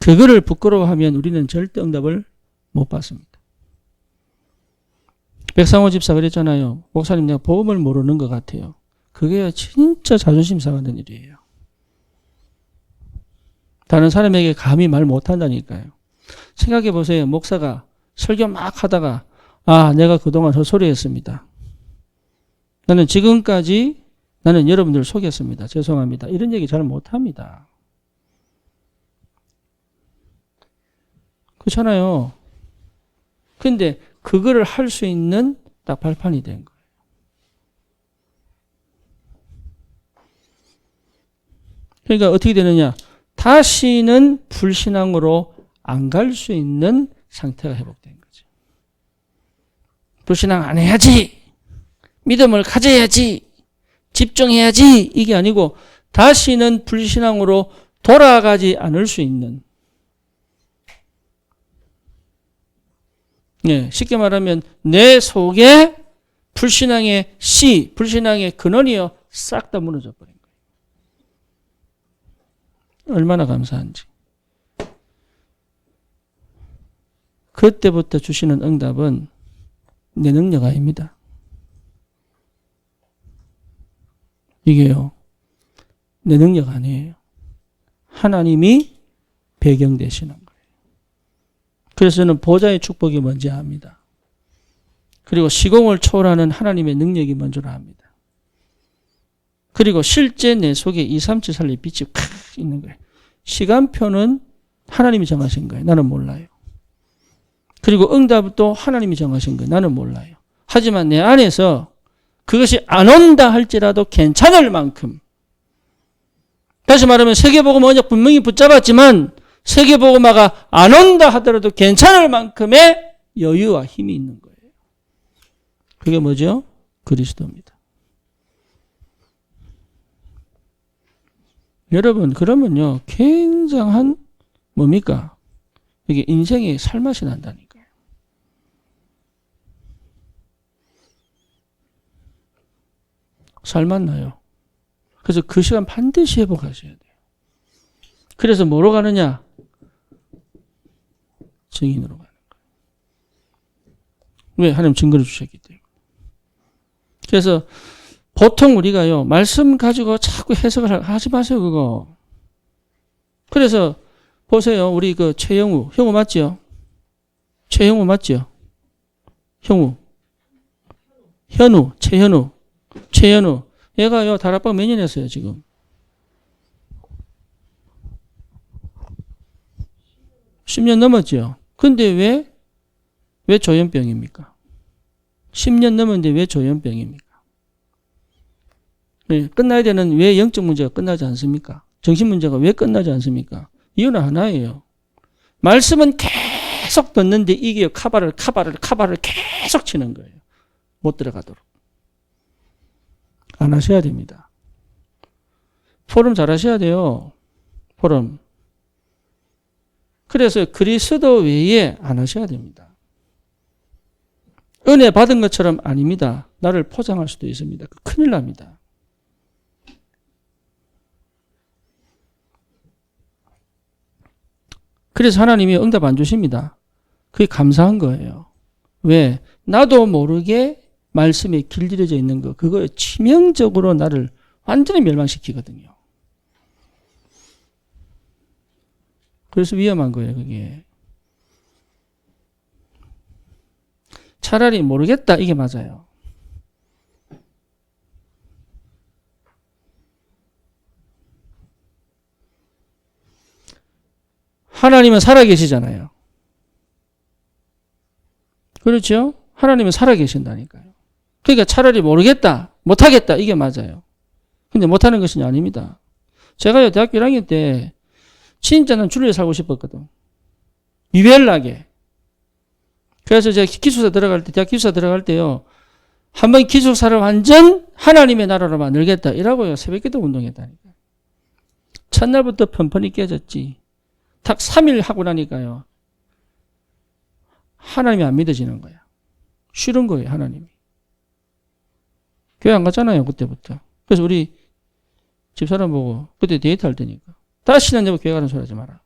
그거를 부끄러워하면 우리는 절대 응답을 못 받습니다. 백상호 집사 그랬잖아요. 목사님 내가 복음을 모르는 것 같아요. 그게 진짜 자존심 상하는 일이에요. 다른 사람에게 감히 말 못한다니까요. 생각해 보세요. 목사가 설교 막 하다가 내가 그동안 헛소리했습니다. 나는 지금까지 나는 여러분들을 속였습니다. 죄송합니다. 이런 얘기 잘 못합니다. 그렇잖아요. 근데 그거를 할 수 있는 딱 발판이 된 거예요. 그러니까 어떻게 되느냐. 다시는 불신앙으로 안 갈 수 있는 상태가 회복된 거죠. 불신앙 안 해야지. 믿음을 가져야지. 집중해야지. 이게 아니고 다시는 불신앙으로 돌아가지 않을 수 있는. 쉽게 말하면 내 속에 불신앙의 씨, 불신앙의 근원이요. 싹 다 무너져 버린 거예요. 얼마나 감사한지. 그때부터 주시는 응답은 내 능력 아닙니다. 이게요. 내 능력 아니에요. 하나님이 배경 되시는 거예요. 그래서 저는 보좌의 축복이 뭔지 압니다. 그리고 시공을 초월하는 하나님의 능력이 뭔지를 압니다. 그리고 실제 내 속에 2, 3, 7 살리 빛이 팍 있는 거예요. 시간표는 하나님이 정하신 거예요. 나는 몰라요. 그리고 응답도 하나님이 정하신 거예요. 나는 몰라요. 하지만 내 안에서 그것이 안 온다 할지라도 괜찮을 만큼, 다시 말하면 세계복음 언약 분명히 붙잡았지만 세계복음화가 안 온다 하더라도 괜찮을 만큼의 여유와 힘이 있는 거예요. 그게 뭐죠? 그리스도입니다. 여러분, 그러면요, 굉장한 뭡니까? 이게 인생의 살맛이 난다니까요. 살맛 나요. 그래서 그 시간 반드시 회복하셔야 돼요. 그래서 뭐로 가느냐? 증인으로 가는 거예요. 왜? 하나님 증거를 주셨기 때문에. 그래서 보통 우리가요, 말씀 가지고 자꾸 해석을 하지 마세요, 그거. 그래서 보세요. 우리 그 최영우, 형우 맞죠? 최영우 맞죠? 형우. 현우, 최현우. 얘가요, 다락방 몇 년 했어요, 지금? 10년 넘었죠? 근데 왜 조현병입니까? 10년 넘었는데 왜 조현병입니까? 네, 끝나야 되는 왜 영적 문제가 끝나지 않습니까? 정신 문제가 왜 끝나지 않습니까? 이유는 하나예요. 말씀은 계속 듣는데 이게 카바를 계속 치는 거예요. 못 들어가도록. 안 하셔야 됩니다. 포럼 잘 하셔야 돼요. 포럼. 그래서 그리스도 외에 안 하셔야 됩니다. 은혜 받은 것처럼 아닙니다. 나를 포장할 수도 있습니다. 큰일 납니다. 그래서 하나님이 응답 안 주십니다. 그게 감사한 거예요. 왜? 나도 모르게 말씀에 길들여져 있는 거, 그거 치명적으로 나를 완전히 멸망시키거든요. 그래서 위험한 거예요, 그게. 차라리 모르겠다, 이게 맞아요. 하나님은 살아계시잖아요. 그렇죠? 하나님은 살아계신다니까요. 그러니까 차라리 모르겠다, 못하겠다, 이게 맞아요. 근데 못하는 것이 아닙니다. 제가요, 대학교 1학년 때 진짜 난 주를 살고 싶었거든. 유별나게. 그래서 제가 기숙사 들어갈 때, 대학 기숙사 들어갈 때요, 한번 기숙사를 완전 하나님의 나라로 만들겠다, 이라고요, 새벽기도 운동했다니까. 첫날부터 펀펀이 깨졌지. 딱 3일 하고 나니까요, 하나님이 안 믿어지는 거야. 싫은 거예요, 하나님이. 교회 안 갔잖아요, 그때부터. 그래서 우리 집사람 보고, 그때 데이트 할 때니까. 다시는 내가 교회 가는 소리 하지 마라.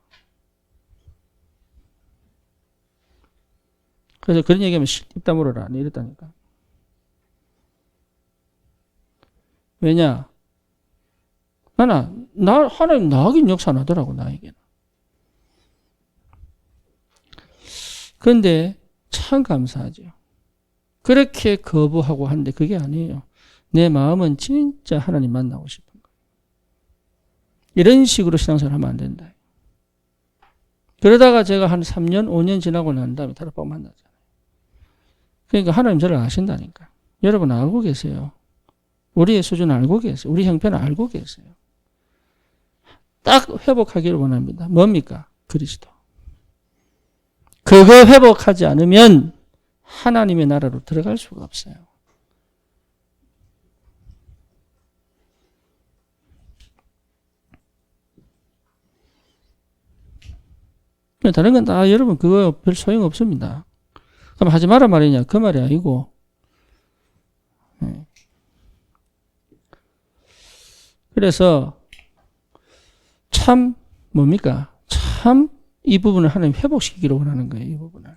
그래서 그런 얘기하면 입 다물어라. 이랬다니까. 왜냐? 하나님 나하긴 역사 안 하더라고, 나에게는. 그런데 참 감사하죠. 그렇게 거부하고 하는데 그게 아니에요. 내 마음은 진짜 하나님 만나고 싶은 거예요. 이런 식으로 신앙생활 하면 안 된다. 그러다가 제가 한 3년, 5년 지나고 난 다음에 다락방 만나잖아요. 그러니까 하나님 저를 아신다니까. 여러분 알고 계세요. 우리의 수준 알고 계세요. 우리 형편을 알고 계세요. 딱 회복하기를 원합니다. 뭡니까? 그리스도. 그거 회복하지 않으면 하나님의 나라로 들어갈 수가 없어요. 다른 건 다 여러분 그거 별 소용 없습니다. 그럼 하지 마라 말이냐? 그 말이 아니고. 그래서 참 뭡니까? 참 이 부분을 하나님 회복시키기를 원하는 거예요. 이 부분을.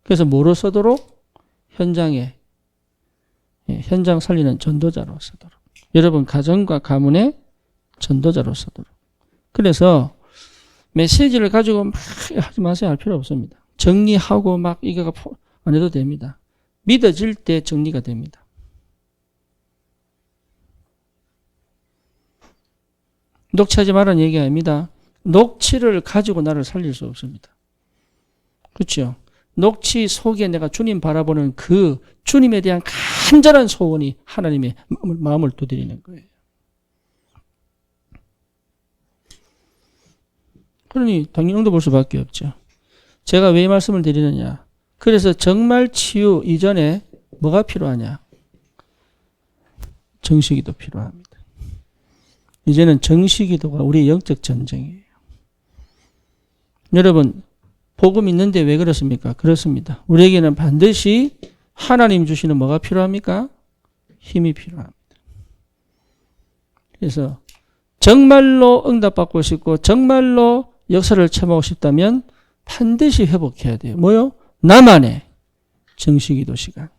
그래서 뭐로 쓰도록? 현장 살리는 전도자로 쓰도록. 여러분 가정과 가문의 전도자로 쓰도록. 그래서 메시지를 가지고 막 하지 마세요. 할 필요 없습니다. 정리하고 막 이거 안 해도 됩니다. 믿어질 때 정리가 됩니다. 녹취하지 말라는 얘기 아닙니다. 녹취를 가지고 나를 살릴 수 없습니다. 그렇죠? 녹취 속에 내가 주님 바라보는 그 주님에 대한 간절한 소원이 하나님의 마음을 두드리는 거예요. 그러니 당연히 응답 볼 수밖에 없죠. 제가 왜 이 말씀을 드리느냐. 그래서 정말 치유 이전에 뭐가 필요하냐. 정식기도 필요합니다. 이제는 정식기도가 우리의 영적 전쟁이에요. 여러분 복음 있는데 왜 그렇습니까? 그렇습니다. 우리에게는 반드시 하나님 주시는 뭐가 필요합니까? 힘이 필요합니다. 그래서 정말로 응답받고 싶고 정말로 역사를 체험하고 싶다면 반드시 회복해야 돼요. 뭐요? 나만의 정식기도 시간.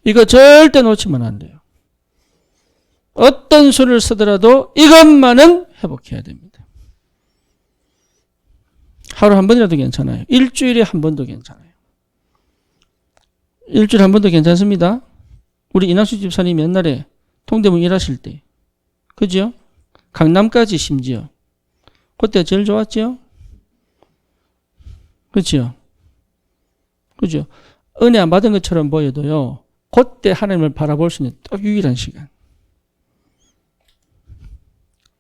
이거 절대 놓치면 안 돼요. 어떤 수를 쓰더라도 이것만은 회복해야 됩니다. 하루 한 번이라도 괜찮아요. 일주일에 한 번도 괜찮아요. 일주일에 한 번도 괜찮습니다. 우리 이낙수 집사님이 옛날에 동대문 일하실 때, 그죠? 강남까지 심지어. 그때 제일 좋았죠? 그렇죠? 그죠? 은혜 안 받은 것처럼 보여도요, 그때 하나님을 바라볼 수 있는 딱 유일한 시간.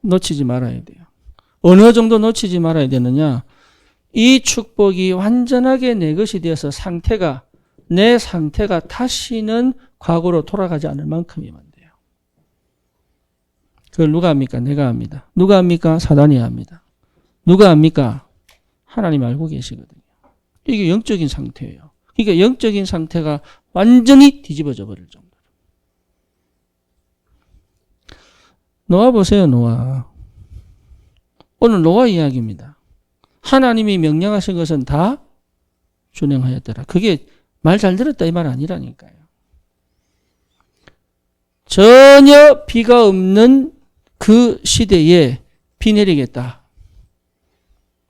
놓치지 말아야 돼요. 어느 정도 놓치지 말아야 되느냐? 이 축복이 완전하게 내 것이 되어서 내 상태가 다시는 과거로 돌아가지 않을 만큼이면 돼요. 그걸 누가 합니까? 내가 합니다. 누가 합니까? 사단이 합니다. 누가 합니까? 하나님 알고 계시거든요. 이게 영적인 상태예요. 그러니까 영적인 상태가 완전히 뒤집어져 버릴 정도로. 노아 보세요, 노아. 오늘 노아 이야기입니다. 하나님이 명령하신 것은 다 준행하였더라. 그게 말 잘 들었다 이 말 아니라니까요. 전혀 비가 없는 그 시대에 비 내리겠다.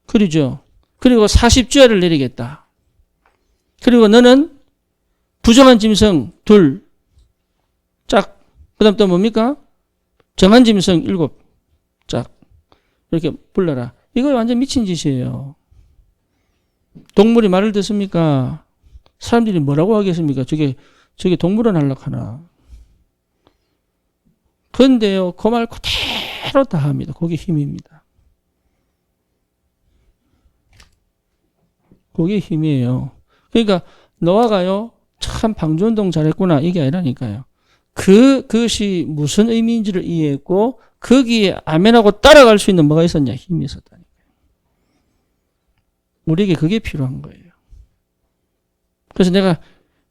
그러죠. 그리고 40주야를 내리겠다. 그리고 너는 부정한 짐승 둘, 짝. 그 다음 또 뭡니까? 정한 짐승 7 짝. 이렇게 불러라. 이거 완전 미친 짓이에요. 동물이 말을 듣습니까? 사람들이 뭐라고 하겠습니까? 저게 동물원 하려고. 그런데요, 그 말 그대로 다 합니다. 그게 힘입니다. 그게 힘이에요. 그러니까 노아가요, 참 방주운동 잘했구나 이게 아니라니까요. 그것이 무슨 의미인지를 이해했고 거기에 아멘하고 따라갈 수 있는 뭐가 있었냐? 힘이 있었다니까요. 우리에게 그게 필요한 거예요. 그래서 내가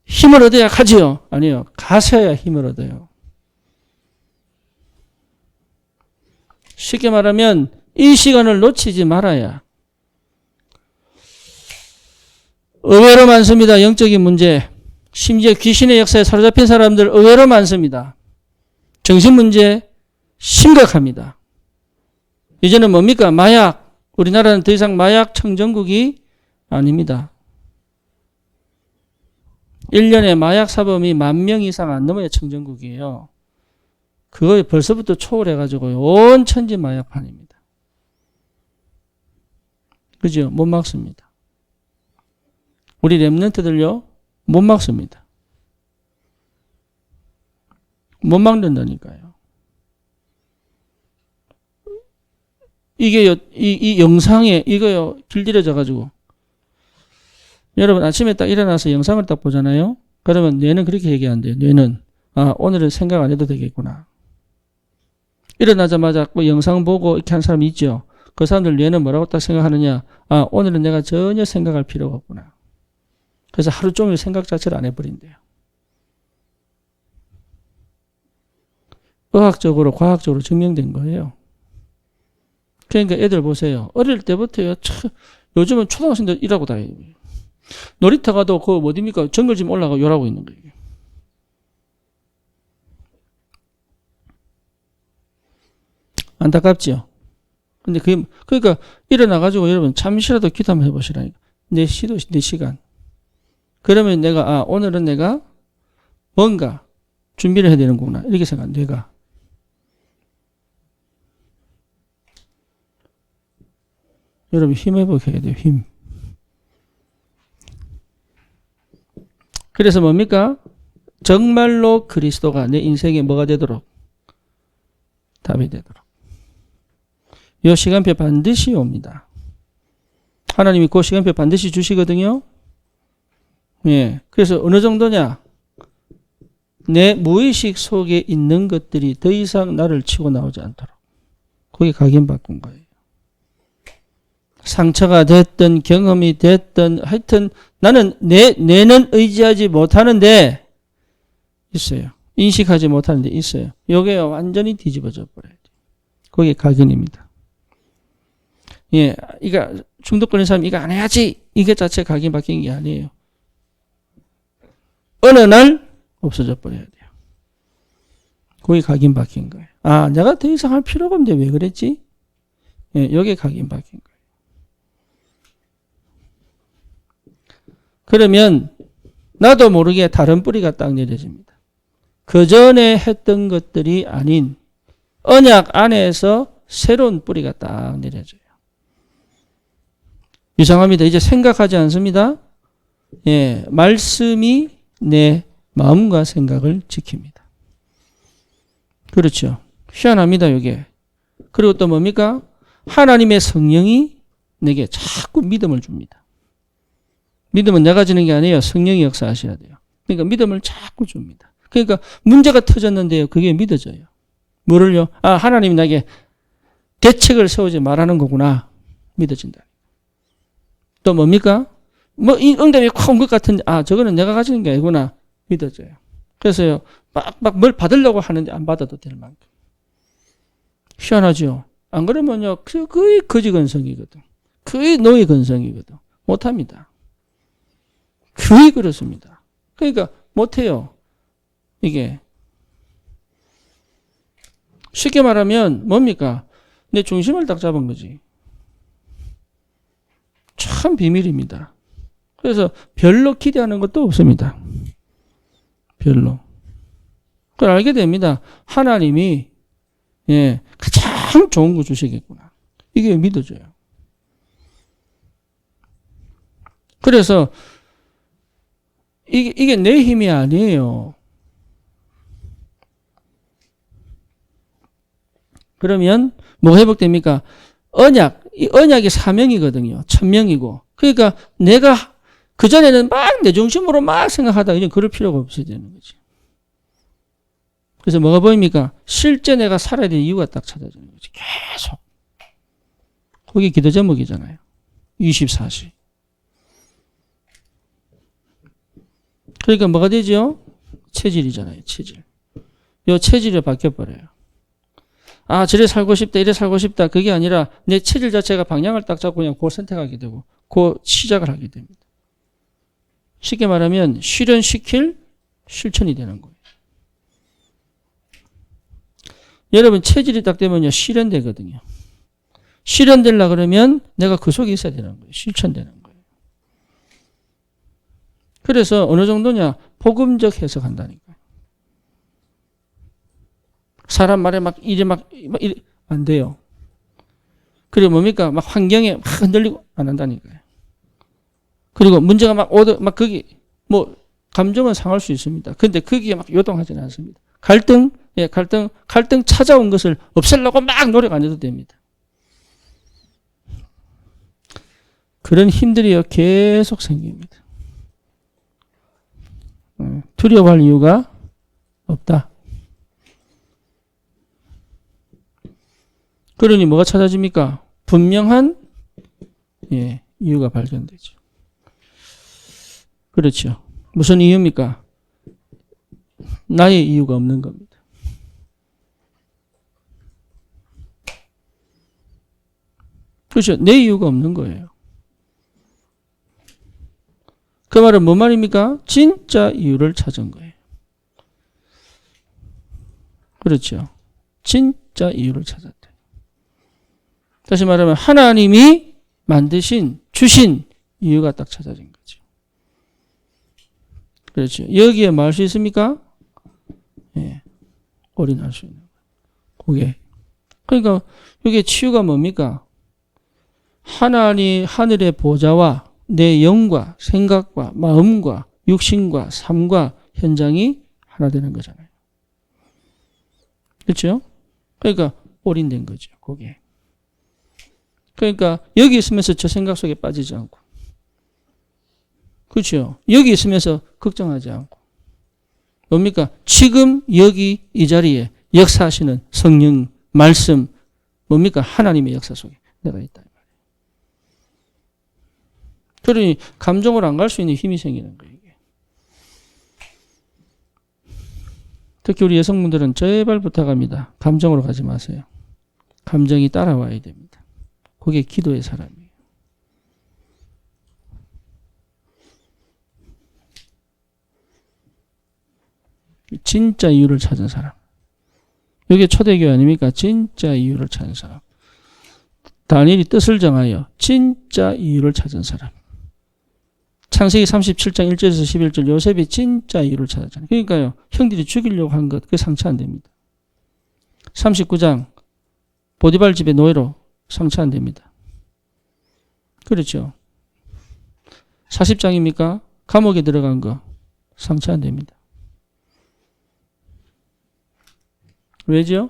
힘을 얻어야 가지요? 아니요. 가셔야 힘을 얻어요. 쉽게 말하면 이 시간을 놓치지 말아야. 의외로 많습니다. 영적인 문제. 심지어 귀신의 역사에 사로잡힌 사람들 의외로 많습니다. 정신문제 심각합니다. 이제는 뭡니까? 마약. 우리나라는 더 이상 마약 청정국이 아닙니다. 1년에 마약 사범이 10,000명 이상 안 넘어야 청정국이에요. 그거 벌써부터 초월해가지고 온 천지 마약판입니다. 그죠? 못 막습니다. 우리 랩런트들요, 못 막습니다. 못 막는다니까요. 이게요, 이 영상에, 이거요, 길들여져가지고. 여러분, 아침에 딱 일어나서 영상을 딱 보잖아요? 그러면 뇌는 그렇게 얘기한대요. 뇌는, 아, 오늘은 생각 안 해도 되겠구나. 일어나자마자 뭐 영상 보고 이렇게 한 사람이 있죠? 그 사람들 뇌는 뭐라고 딱 생각하느냐? 아, 오늘은 내가 전혀 생각할 필요가 없구나. 그래서 하루 종일 생각 자체를 안 해버린대요. 의학적으로, 과학적으로 증명된 거예요. 그러니까 애들 보세요. 어릴 때부터요, 요즘은 초등학생들 일하고 다녀요. 놀이터 가도 그 어딥니까? 정글짐 올라가 요라고 있는 거예요. 안타깝지요? 근데 그러니까 일어나가지고 여러분 잠시라도 기도 한번 해보시라니까. 4시간. 그러면 내가, 오늘은 내가 뭔가 준비를 해야 되는구나. 이렇게 생각, 뇌가. 여러분 힘회복해야 돼요, 힘. 그래서 뭡니까? 정말로 그리스도가 내 인생에 뭐가 되도록? 답이 되도록. 이 시간표 반드시 옵니다. 하나님이 그 시간표 반드시 주시거든요. 예. 그래서 어느 정도냐? 내 무의식 속에 있는 것들이 더 이상 나를 치고 나오지 않도록. 그게 각인바꾼 거예요. 상처가 됐든 경험이 됐든 하여튼 나는 뇌는 의지하지 못하는데 있어요. 인식하지 못하는데 있어요. 요게 완전히 뒤집어져 버려야 돼요. 그게 각인입니다. 예, 이거 중독 걸린 사람 이거 안 해야지. 이게 자체 각인 바뀐 게 아니에요. 어느 날 없어져 버려야 돼요. 그게 각인 바뀐 거예요. 아, 내가 더 이상 할 필요가 없는데 왜 그랬지? 예, 요게 각인 바뀐 거예요. 그러면 나도 모르게 다른 뿌리가 딱 내려집니다. 그 전에 했던 것들이 아닌 언약 안에서 새로운 뿌리가 딱 내려져요. 이상합니다. 이제 생각하지 않습니다. 예, 말씀이 내 마음과 생각을 지킵니다. 그렇죠. 희한합니다, 이게. 그리고 또 뭡니까? 하나님의 성령이 내게 자꾸 믿음을 줍니다. 믿음은 내가 주는 게 아니에요. 성령이 역사하셔야 돼요. 그러니까 믿음을 자꾸 줍니다. 그러니까 문제가 터졌는데요. 그게 믿어져요. 뭐를요? 아, 하나님이 나에게 대책을 세우지 말하는 거구나. 믿어진다. 또 뭡니까? 뭐 이 응답이 확 온 것 같은데 아, 저거는 내가 가지는 게 아니구나. 믿어져요. 그래서요. 막 뭘 받으려고 하는데 안 받아도 될 만큼. 희한하죠? 안 그러면요. 거의 거지 근성이거든. 거의 노예 근성이거든. 못합니다. 거의 그렇습니다. 그러니까 못해요. 이게. 쉽게 말하면 뭡니까? 내 중심을 딱 잡은 거지. 참 비밀입니다. 그래서 별로 기대하는 것도 없습니다. 별로. 그걸 알게 됩니다. 하나님이 예, 가장 좋은 거 주시겠구나. 이게 믿어져요. 그래서 이게 내 힘이 아니에요. 그러면 뭐가 회복됩니까? 이 언약이 사명이거든요. 천명이고. 그러니까 내가 그전에는 막 내 중심으로 막 생각하다가 이제 그럴 필요가 없어야 되는 거지. 그래서 뭐가 보입니까? 실제 내가 살아야 될 이유가 딱 찾아지는 거지. 계속. 그게 기도 제목이잖아요. 24시. 그러니까 뭐가 되죠? 체질이잖아요. 체질. 요 체질이 바뀌어버려요. 아, 저래 살고 싶다, 이래 살고 싶다. 그게 아니라 내 체질 자체가 방향을 딱 잡고 그냥 그걸 선택하게 되고, 그 시작을 하게 됩니다. 쉽게 말하면 실현시킬 실천이 되는 거예요. 여러분 체질이 딱 되면요 실현되거든요. 실현되려고 그러면 내가 그 속에 있어야 되는 거예요. 실천되는 거예요. 그래서 어느 정도냐 복음적 해석한다니까요. 사람 말에 막 이래 안 돼요. 그리고 뭡니까 막 환경에 막 흔들리고 안 한다니까요. 그리고 문제가 막 거기 뭐 감정은 상할 수 있습니다. 근데 거기에 막 요동하지는 않습니다. 갈등 찾아온 것을 없애려고 막 노력 안 해도 됩니다. 그런 힘들이요 계속 생깁니다. 두려워할 이유가 없다. 그러니 뭐가 찾아집니까? 분명한 이유가 발견되죠. 그렇죠. 무슨 이유입니까? 나의 이유가 없는 겁니다. 그렇죠. 내 이유가 없는 거예요. 그 말은 뭔 말입니까? 진짜 이유를 찾은 거예요. 그렇죠. 진짜 이유를 찾았대. 다시 말하면 하나님이 만드신 주신 이유가 딱 찾아진 거죠. 그렇죠. 여기에 뭐 할 수 있습니까? 예, 올인할 수 있는 거예요. 그게. 그러니까 이게 치유가 뭡니까? 하늘의 보좌와 내 영과 생각과 마음과 육신과 삶과 현장이 하나 되는 거잖아요. 그렇죠? 그러니까 올인된 거죠. 그게. 그러니까 여기 있으면서 저 생각 속에 빠지지 않고 그렇죠? 여기 있으면서 걱정하지 않고 뭡니까? 지금 여기 이 자리에 역사하시는 성령 말씀 뭡니까? 하나님의 역사 속에 내가 있다. 그러니 감정으로 안 갈 수 있는 힘이 생기는 거예요. 이게. 특히 우리 여성분들은 제발 부탁합니다. 감정으로 가지 마세요. 감정이 따라와야 됩니다. 그게 기도의 사람이에요. 진짜 이유를 찾은 사람. 이게 초대교회 아닙니까? 진짜 이유를 찾은 사람. 다니엘이 뜻을 정하여 진짜 이유를 찾은 사람. 창세기 37장 1절에서 11절 요셉이 진짜 이유를 찾았잖아요. 그러니까요. 형들이 죽이려고 한 것, 그게 상처 안 됩니다. 39장 보디발 집의 노예로 상처 안 됩니다. 그렇죠. 40장입니까? 감옥에 들어간 거 상처 안 됩니다. 왜죠?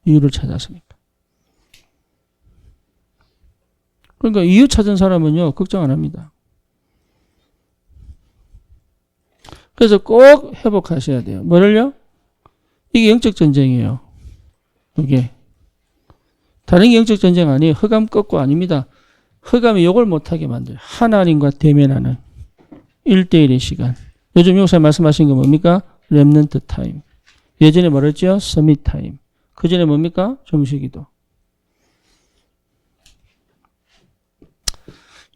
이유를 찾았으니까. 그러니까 이유 찾은 사람은요, 걱정 안 합니다. 그래서 꼭 회복하셔야 돼요. 뭐를요? 이게 영적 전쟁이에요. 이게. 다른 게 영적 전쟁 아니에요. 흑암 꺾고 아닙니다. 흑암이 욕을 못하게 만들어요. 하나님과 대면하는 1대1의 시간. 요즘 목사님 말씀하신 거 뭡니까? 렘넌트 타임. 예전에 뭐랬죠? 서밋 타임. 그 전에 뭡니까? 정식기도.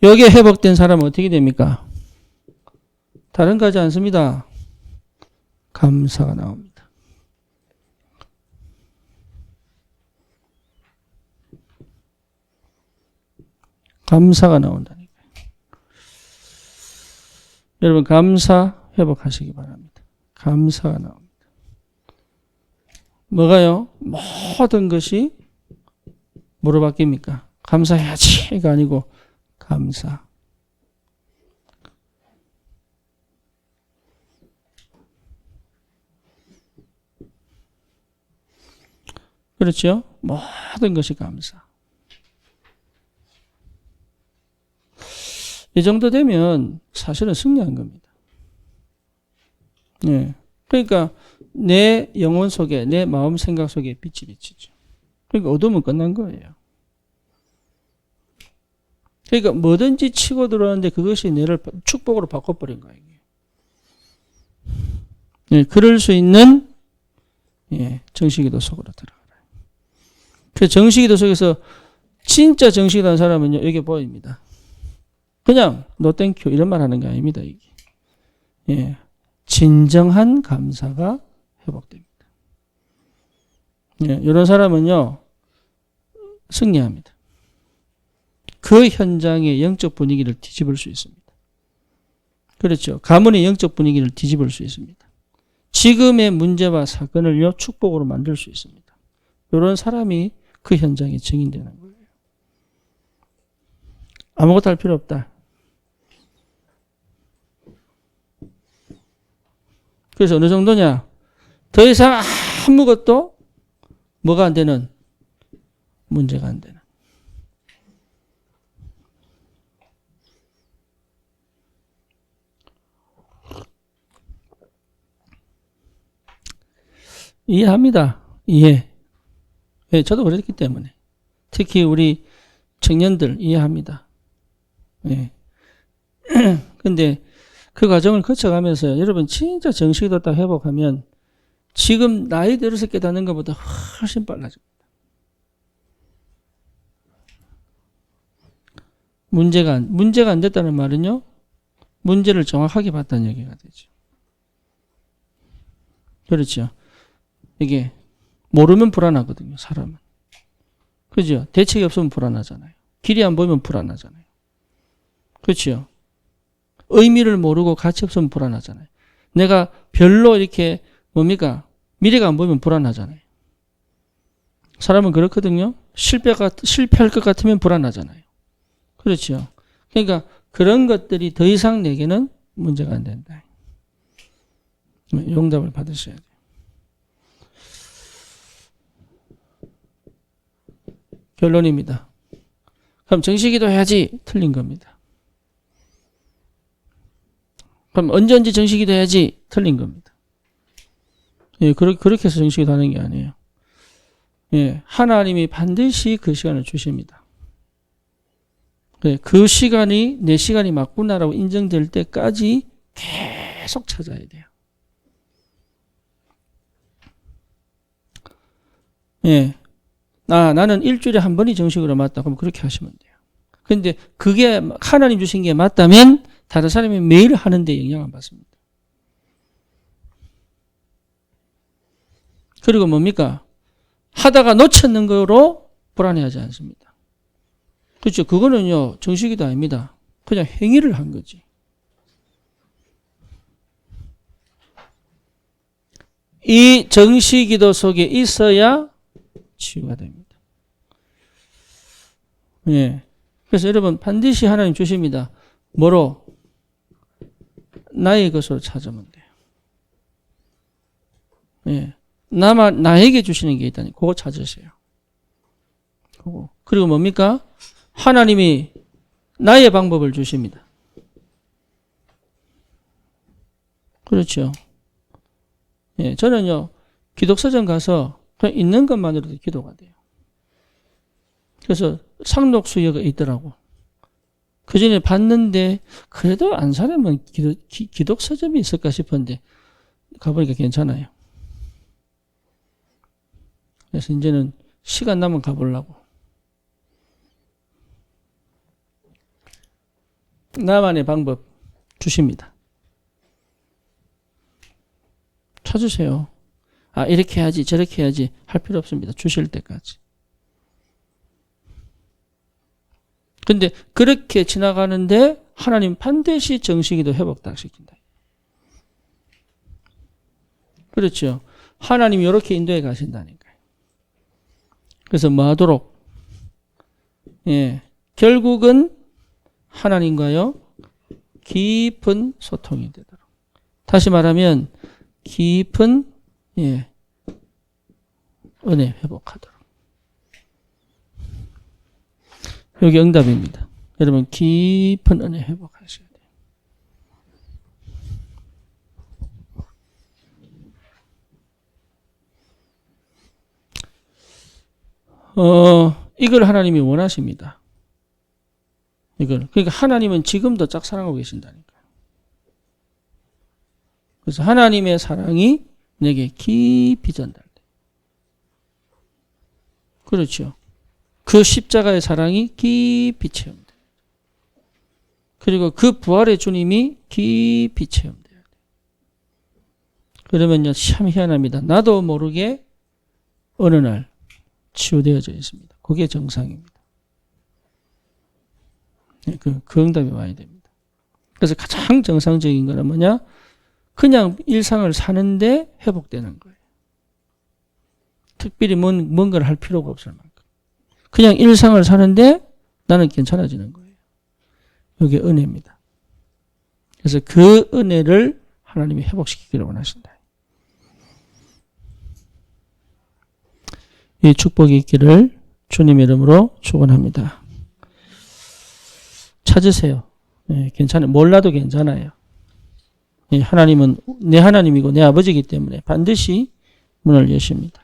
여기에 회복된 사람은 어떻게 됩니까? 다른 거 하지 않습니다. 감사가 나옵니다. 감사가 나온다니까요. 여러분 감사 회복하시기 바랍니다. 감사가 나옵니다. 뭐가요? 모든 것이 뭐로 바뀝니까? 감사해야지가 아니고 감사. 그렇죠? 모든 것이 감사. 이 정도 되면 사실은 승리한 겁니다. 네. 그러니까 내 영혼 속에, 내 마음 생각 속에 빛이 비치죠. 그러니까 어둠은 끝난 거예요. 그러니까 뭐든지 치고 들어오는데 그것이 내를 축복으로 바꿔버린 거예요. 네, 그럴 수 있는 정식기도 속으로 들어가요. 그래서 정식기도 속에서 진짜 정식이라는 사람은요, 여기 보입니다. 그냥 노 땡큐 이런 말 하는 게 아닙니다. 이게. 예, 진정한 감사가 회복됩니다. 예, 이런 사람은요, 승리합니다. 그 현장의 영적 분위기를 뒤집을 수 있습니다. 그렇죠. 가문의 영적 분위기를 뒤집을 수 있습니다. 지금의 문제와 사건을요, 축복으로 만들 수 있습니다. 이런 사람이 그 현장에 증인되는 거예요. 아무것도 할 필요 없다. 그래서 어느 정도냐? 더 이상 아무것도 뭐가 안 되는? 문제가 안 되는. 이해합니다. 이해. 네, 저도 그랬기 때문에. 특히 우리 청년들 이해합니다. 네. 근데 그 과정을 거쳐가면서 여러분 진짜 정식으로 딱 회복하면 지금 나이 들어서 깨닫는 것보다 훨씬 빨라집니다. 문제가 안 됐다는 말은요, 문제를 정확하게 봤다는 얘기가 되죠. 그렇죠. 이게 모르면 불안하거든요, 사람은. 그죠? 대책이 없으면 불안하잖아요. 길이 안 보이면 불안하잖아요. 그렇죠? 의미를 모르고 가치 없으면 불안하잖아요. 내가 별로 이렇게 뭡니까? 미래가 안 보이면 불안하잖아요. 사람은 그렇거든요. 실패할 것 같으면 불안하잖아요. 그렇죠? 그러니까 그런 것들이 더 이상 내게는 문제가 안 된다. 용답을 받으셔야 돼요. 결론입니다. 그럼 정식기도 해야지. 틀린 겁니다. 그럼 언제 정식기도 해야지. 틀린 겁니다. 예, 그렇게 해서 정식기도 하는 게 아니에요. 예, 하나님이 반드시 그 시간을 주십니다. 예, 그 시간이 내 시간이 맞구나라고 인정될 때까지 계속 찾아야 돼요. 예. 나는 일주일에 한 번이 정식으로 맞다. 그럼 그렇게 하시면 돼요. 근데 그게 하나님 주신 게 맞다면 다른 사람이 매일 하는데 영향 안 받습니다. 그리고 뭡니까? 하다가 놓쳤는 거로 불안해하지 않습니다. 그렇죠. 그거는요, 정식이도 아닙니다. 그냥 행위를 한 거지. 이 정식기도 속에 있어야 치유가 됩니다. 예. 그래서 여러분 반드시 하나님 주십니다. 뭐로? 나의 것으로 찾으면 돼요. 예. 나에게 주시는 게 있다니 그거 찾으세요. 그리고 뭡니까? 하나님이 나의 방법을 주십니다. 그렇죠. 예. 저는요, 기독서전 가서 그냥 있는 것만으로도 기도가 돼요. 그래서 상록수여가 있더라고. 그 전에 봤는데 그래도 안 사려면 기독서점이 있을까 싶었는데 가보니까 괜찮아요. 그래서 이제는 시간 나면 가보려고. 나만의 방법 주십니다. 찾으세요. 아, 이렇게 해야지 저렇게 해야지 할 필요 없습니다. 주실 때까지. 근데 그렇게 지나가는데 하나님 반드시 정식기도 회복 시킨다. 그렇죠. 하나님이 이렇게 인도해 가신다니까요. 그래서 뭐 하도록? 예. 결국은 하나님과요, 깊은 소통이 되도록. 다시 말하면, 깊은, 예, 은혜 회복하도록. 여기 응답입니다. 여러분, 깊은 은혜 회복하셔야 돼요. 이걸 하나님이 원하십니다. 그러니까 하나님은 지금도 짝사랑하고 계신다니까요. 그래서 하나님의 사랑이 내게 깊이 전달돼. 그렇죠. 그 십자가의 사랑이 깊이 체험돼. 그리고 그 부활의 주님이 깊이 체험돼야 돼. 그러면요, 참 희한합니다. 나도 모르게 어느 날 치유되어져 있습니다. 그게 정상입니다. 그 응답이 와야 됩니다. 그래서 가장 정상적인 거는 뭐냐? 그냥 일상을 사는데 회복되는 거예요. 특별히 뭔가를 할 필요가 없을 만큼. 그냥 일상을 사는데 나는 괜찮아지는 거예요. 이게 은혜입니다. 그래서 그 은혜를 하나님이 회복시키기를 원하신다. 이 축복이 있기를 주님의 이름으로 축원합니다. 찾으세요. 예, 괜찮아요. 몰라도 괜찮아요. 예, 하나님은 내 하나님이고 내 아버지이기 때문에 반드시 문을 여십니다.